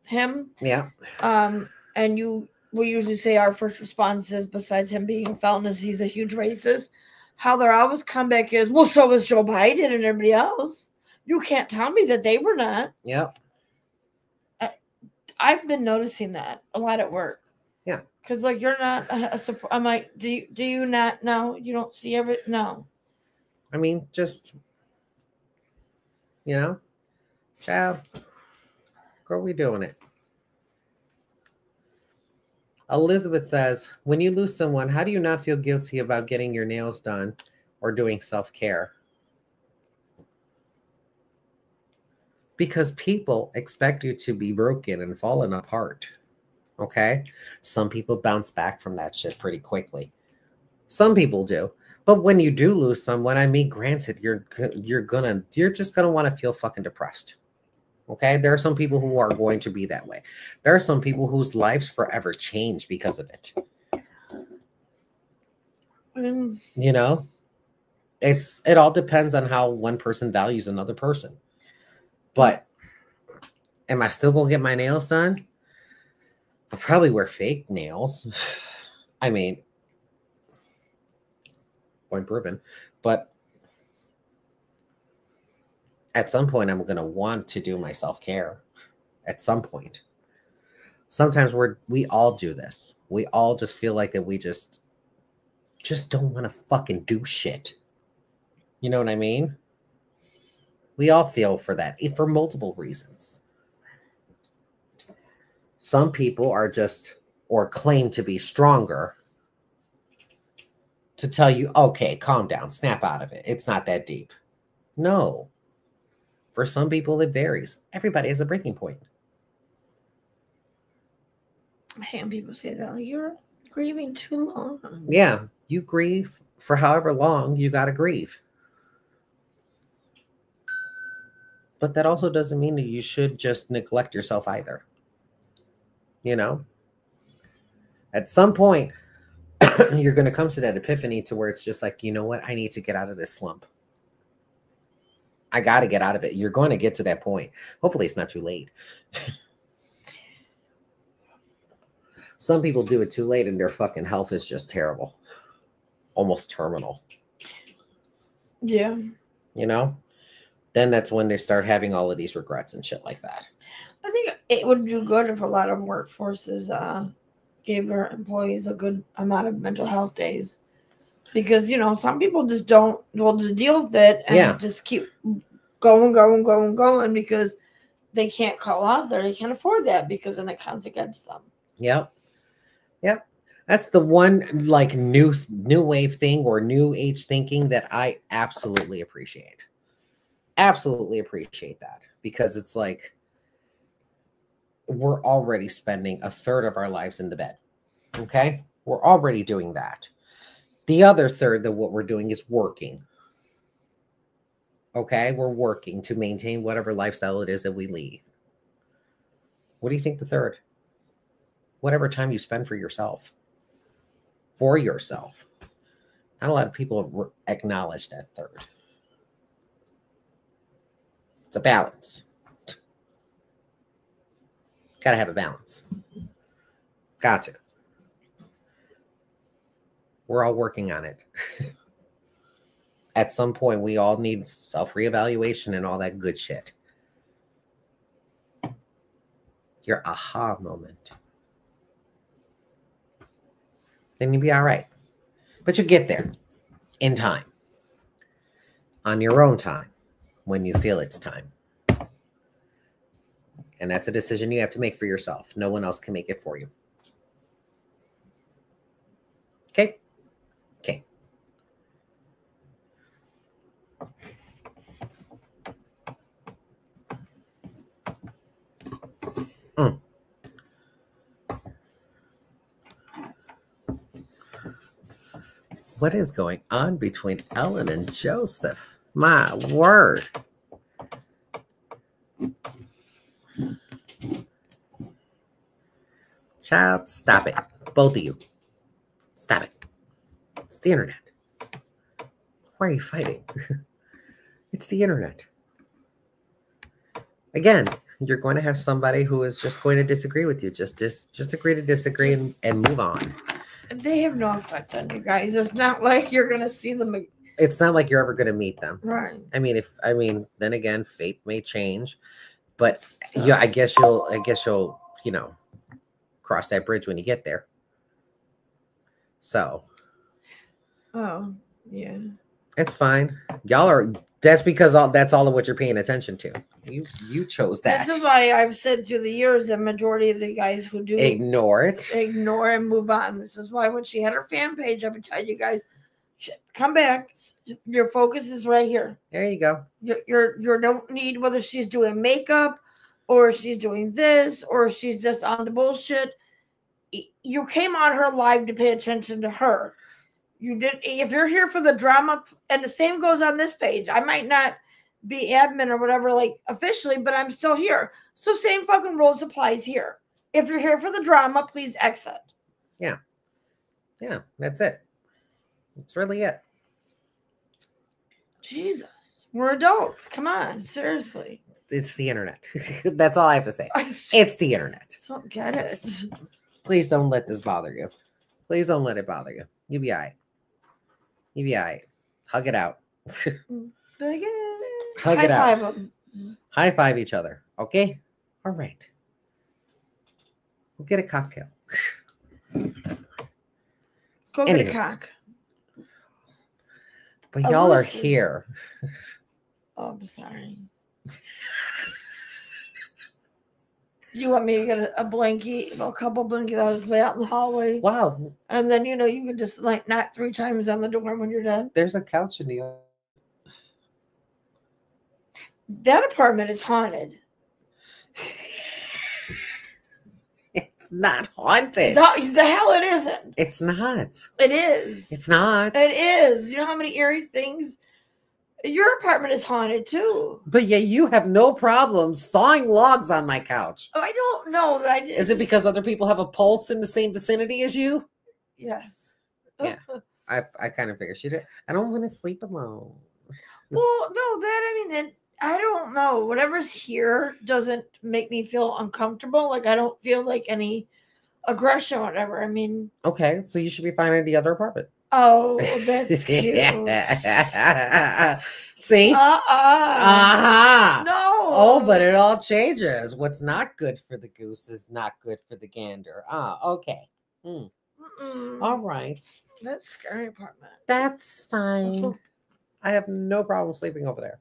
him, Yeah. And we usually say our first response is, besides him being a felon, is he's a huge racist. How their always comeback is, well, so was Joe Biden and everybody else. You can't tell me that they were not. Yep. I've been noticing that a lot at work. Yeah. Because like you're not a support. I'm like, do you not know? You don't see no. I mean, just, you know, child, girl, we doing it. Elizabeth says, when you lose someone, how do you not feel guilty about getting your nails done or doing self-care? Because people expect you to be broken and falling apart. Okay? Some people bounce back from that shit pretty quickly. Some people do. But when you do lose someone, I mean, granted, you're just gonna want to feel fucking depressed. Okay? There are some people who are going to be that way. There are some people whose lives forever change because of it. You know? It all depends on how one person values another person. But am I still going to get my nails done? I'll probably wear fake nails. I mean, point proven. But at some point, I'm going to want to do my self-care. At some point. Sometimes we all do this. We all just feel like that we just don't want to fucking do shit. You know what I mean? We all feel for that, for multiple reasons. Some people are just, or claim to be stronger, to tell you, okay, calm down, snap out of it. It's not that deep. No. For some people, it varies. Everybody has a breaking point. I hate when people say that. Like, you're grieving too long. Yeah, you grieve for however long you got to grieve. But that also doesn't mean that you should just neglect yourself either. You know? At some point, you're going to come to that epiphany to where it's just like, you know what? I need to get out of this slump. I got to get out of it. You're going to get to that point. Hopefully it's not too late. Some people do it too late and their fucking health is just terrible. Almost terminal. Yeah. You know? Then that's when they start having all of these regrets and shit like that. I think it would do good if a lot of workforces gave their employees a good amount of mental health days. Because, you know, some people just will just deal with it and just keep going because they can't call out there. They can't afford that because then it counts against them. Yep. Yep. That's the one like new wave thing or new age thinking that I absolutely appreciate. Absolutely appreciate that, because it's like we're already spending a third of our lives in the bed. Okay? We're already doing that. The other third of what we're doing is working. Okay? We're working to maintain whatever lifestyle it is that we lead. What do you think the third? Whatever time you spend for yourself. For yourself. Not a lot of people acknowledge that third. It's a balance. Gotta have a balance. Gotcha. We're all working on it. At some point, we all need self-reevaluation and all that good shit. Your aha moment. Then you'll be all right. But you get there in time. On your own time. When you feel it's time. And that's a decision you have to make for yourself. No one else can make it for you. Okay? Okay. What is going on between Ellen and Joseph? My word. Child, stop it. Both of you. Stop it. It's the internet. Why are you fighting? It's the internet. Again, you're going to have somebody who is just going to disagree with you. Just agree to disagree and move on. They have no effect on you guys. It's not like you're going to see them. It's not like you're ever going to meet them. Right. I mean, then again, fate may change, but yeah, I guess you'll, cross that bridge when you get there. So. Oh, yeah. It's fine. That's because that's all of what you're paying attention to. You chose that. This is why I've said through the years the majority of the guys who do ignore it. Ignore and move on. This is why when she had her fan page, I've been telling you guys, come back. Your focus is right here. There you go. You don't need whether she's doing makeup or she's doing this or she's just on the bullshit. You came on her live to pay attention to her. You did. If you're here for the drama, and the same goes on this page. I might not be admin or whatever, like officially, but I'm still here. So same fucking rules applies here. If you're here for the drama, please exit. Yeah. Yeah, that's it. That's really it. Jesus. We're adults. Come on. Seriously. It's the internet. That's all I have to say. It's the internet. I don't get it. Please don't let this bother you. Please don't let it bother you. You'll be all right. You'll be all right. Hug it out. Hug it out. High five each other. Okay? All right. We'll get a cocktail. Go get a cock. But y'all are here. Oh, I'm sorry. You want me to get a blankie, a couple blankets that was lay out in the hallway? Wow. And then, you can just like knock 3 times on the door when you're done. There's a couch in the. That apartment is haunted. It's not haunted. The hell it isn't. It's not. It is. It's not. It is. You know how many eerie things? Your apartment is haunted too. But yeah, you have no problem sawing logs on my couch. Oh, I don't know that I did. Is it because other people have a pulse in the same vicinity as you? Yes. Yeah. I kind of figured she did. I don't want to sleep alone. Well, no, I don't know. Whatever's here doesn't make me feel uncomfortable. Like I don't feel like any aggression or whatever. I mean. Okay, so you should be fine in the other apartment. Oh, that's cute. See? Uh-uh. No. Oh, but it all changes. What's not good for the goose is not good for the gander. Okay. All right. That's a scary apartment. That's fine. I have no problem sleeping over there.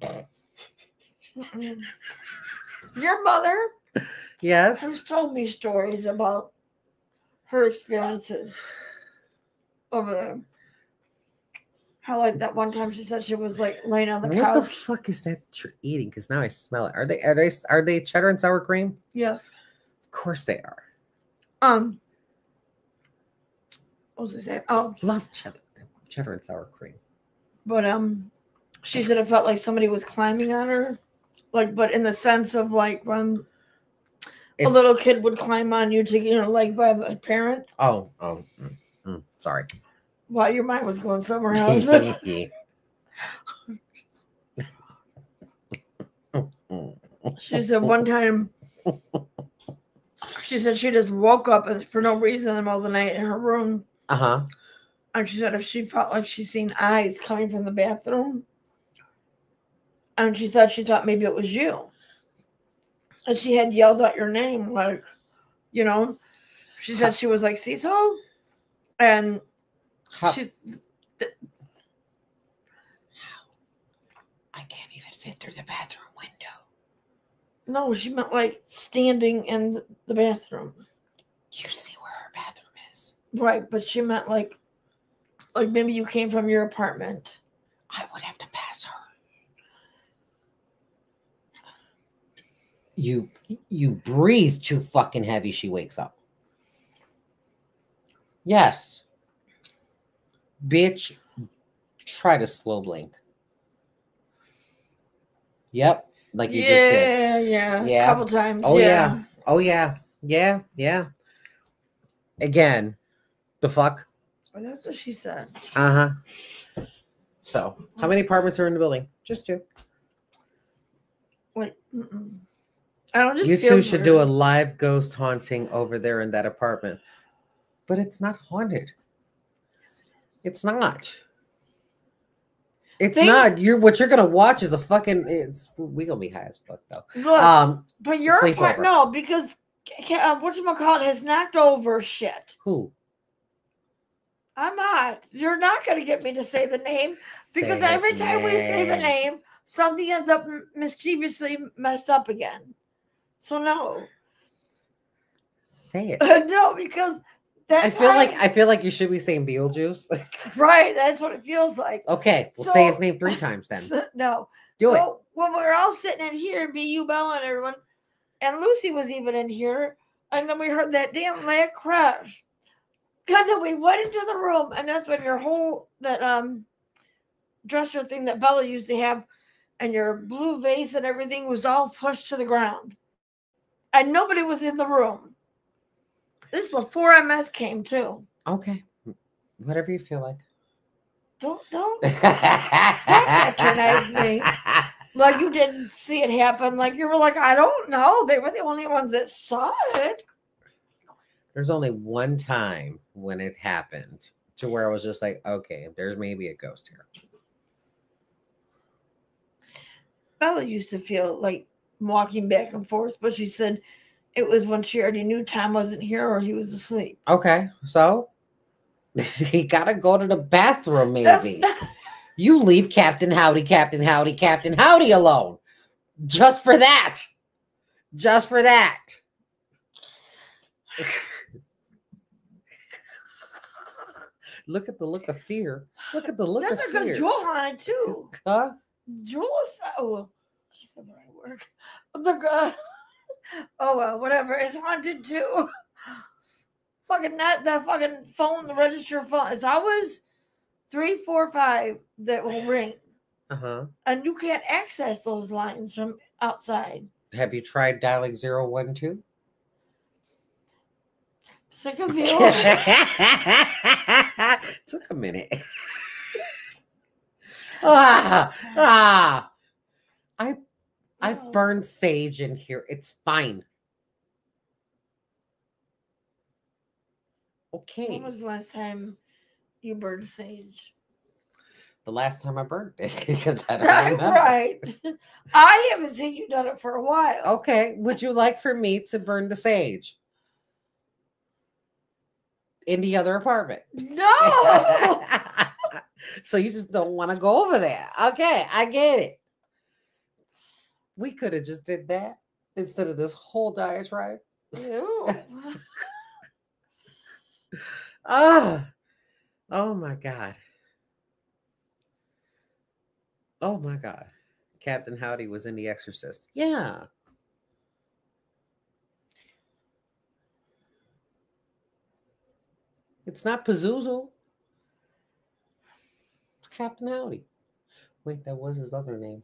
Mm-mm. Your mother Yes. has told me stories about her experiences over there. How like that one time she said she was like laying on the What couch. the fuck is that you're eating? Because now I smell it. Are they cheddar and sour cream? Yes. Of course they are. What was I saying? Oh, Love cheddar and sour cream. but she said it felt like somebody was climbing on her, like, but in the sense of like when a It's- little kid would climb on you to, like by a parent. Sorry. While your mind was going somewhere else. She said one time, she said she just woke up for no reason in the middle of the night in her room. Uh-huh. And she said if she felt like she seen eyes coming from the bathroom, and she thought maybe it was you. And she had yelled out your name, like, she said she was like, CeeCee? And she... I can't even fit through the bathroom window. No, she meant like standing in the bathroom. You see where her bathroom is. Right, but she meant like maybe you came from your apartment. I would have to pass her. You breathe too fucking heavy, she wakes up. Yes. Bitch, try to slow blink. Yep. Like you just did. Yeah. Yeah. A couple times. Oh yeah. Oh yeah. Yeah. Again, the fuck? Well, that's what she said. Uh-huh. So, how many apartments are in the building? Just 2. Like, I don't just You feel two should do a weird. live ghost haunting over there in that apartment. But it's not haunted. It's not. It's not. What you're gonna watch is a fucking. We gonna be high as fuck though. Look, but your sleepover. apartment, no, because whatchamacallit has knocked over shit. Who? I'm not. You're not gonna get me to say the name because Say every his time we say the name, something ends up mischievously messed up again. So no. Say it. No, because I feel like you should be saying Beetlejuice. Right, that's what it feels like. Okay, we'll say his name 3 times then. No. Do it. When we're all sitting in here, me, you, Bella, and everyone, and Lucy was even in here, and then we heard that damn leg crash. And then we went into the room, and that's when your whole dresser thing that Bella used to have, and your blue vase and everything was all pushed to the ground, and nobody was in the room. This is before MS came too. Okay, whatever you feel like. Don't patronize me like you didn't see it happen. Like you were like, I don't know. They were the only ones that saw it. There's only one time when it happened to where I was just like, okay, there's maybe a ghost here. Bella used to feel like walking back and forth, but she said it was when she already knew Tom wasn't here or he was asleep. Okay, so he gotta go to the bathroom, maybe. You leave Captain Howdy alone. Just for that. Just for that. Look at the look of fear. Look at the look That's of a good fear. Jewel haunted too. Huh? Jewel is I said where I work. Oh well, whatever. It's haunted too. Fucking not that fucking phone, the register phone. It's always 345 that will ring. Uh-huh. And you can't access those lines from outside. Have you tried dialing 012? Sick of you. Took a minute. I burned sage in here. It's fine. Okay. When was the last time you burned sage? The last time I burned it because I don't remember. Right. I haven't seen you done it for a while. Okay. Would you like for me to burn the sage in the other apartment? No. So you just don't want to go over there. Okay, I get it. We could have just did that instead of this whole diatribe. Ew. Ah, oh my God. Oh my God. Captain Howdy was in The Exorcist. Yeah. It's not Pazuzu. It's Captain Howdy. Wait, that was his other name.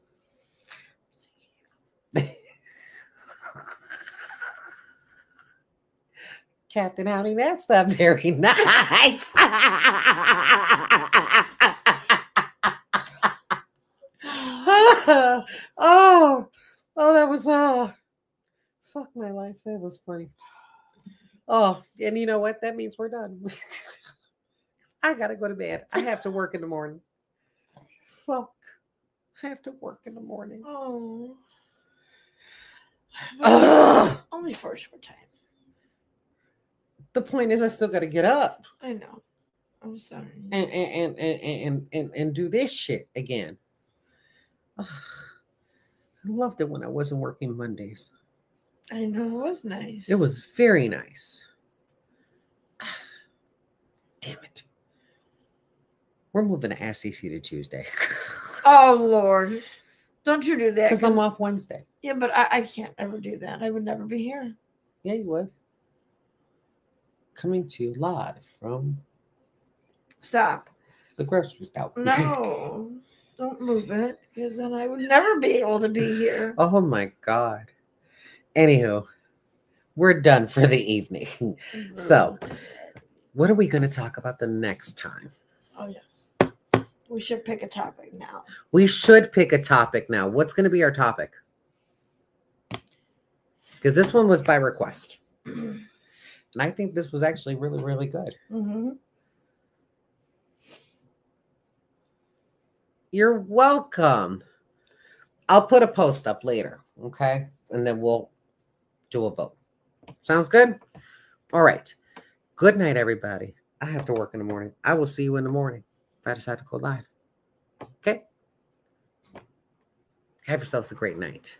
Captain Howdy, that's not very nice. Oh, that was fuck my life. That was funny. Oh, and you know what? That means we're done. I gotta go to bed. I have to work in the morning. Fuck. I have to work in the morning. Oh. Ugh. Only for a short time. The point is, I still gotta get up I know. I'm sorry. and do this shit again. Ugh. I loved it when I wasn't working Mondays. I know, it was nice. It was very nice. Damn it. We're moving to Ask CeeCee to Tuesday. Oh, Lord. Don't you do that. Because I'm off Wednesday. Yeah, but I can't ever do that. I would never be here. Yeah, you would. Coming to you live from Stop. the grocery store. No. Don't move it, because then I would never be able to be here. Oh my God. Anywho, we're done for the evening. So, what are we going to talk about the next time? Oh, yes. We should pick a topic now. We should pick a topic now. What's going to be our topic? Because this one was by request. And I think this was actually really, really good. Mm-hmm. You're welcome. I'll put a post up later, okay? And then we'll do a vote. Sounds good? All right. Good night, everybody. I have to work in the morning. I will see you in the morning if I decide to go live. Okay? Have yourselves a great night.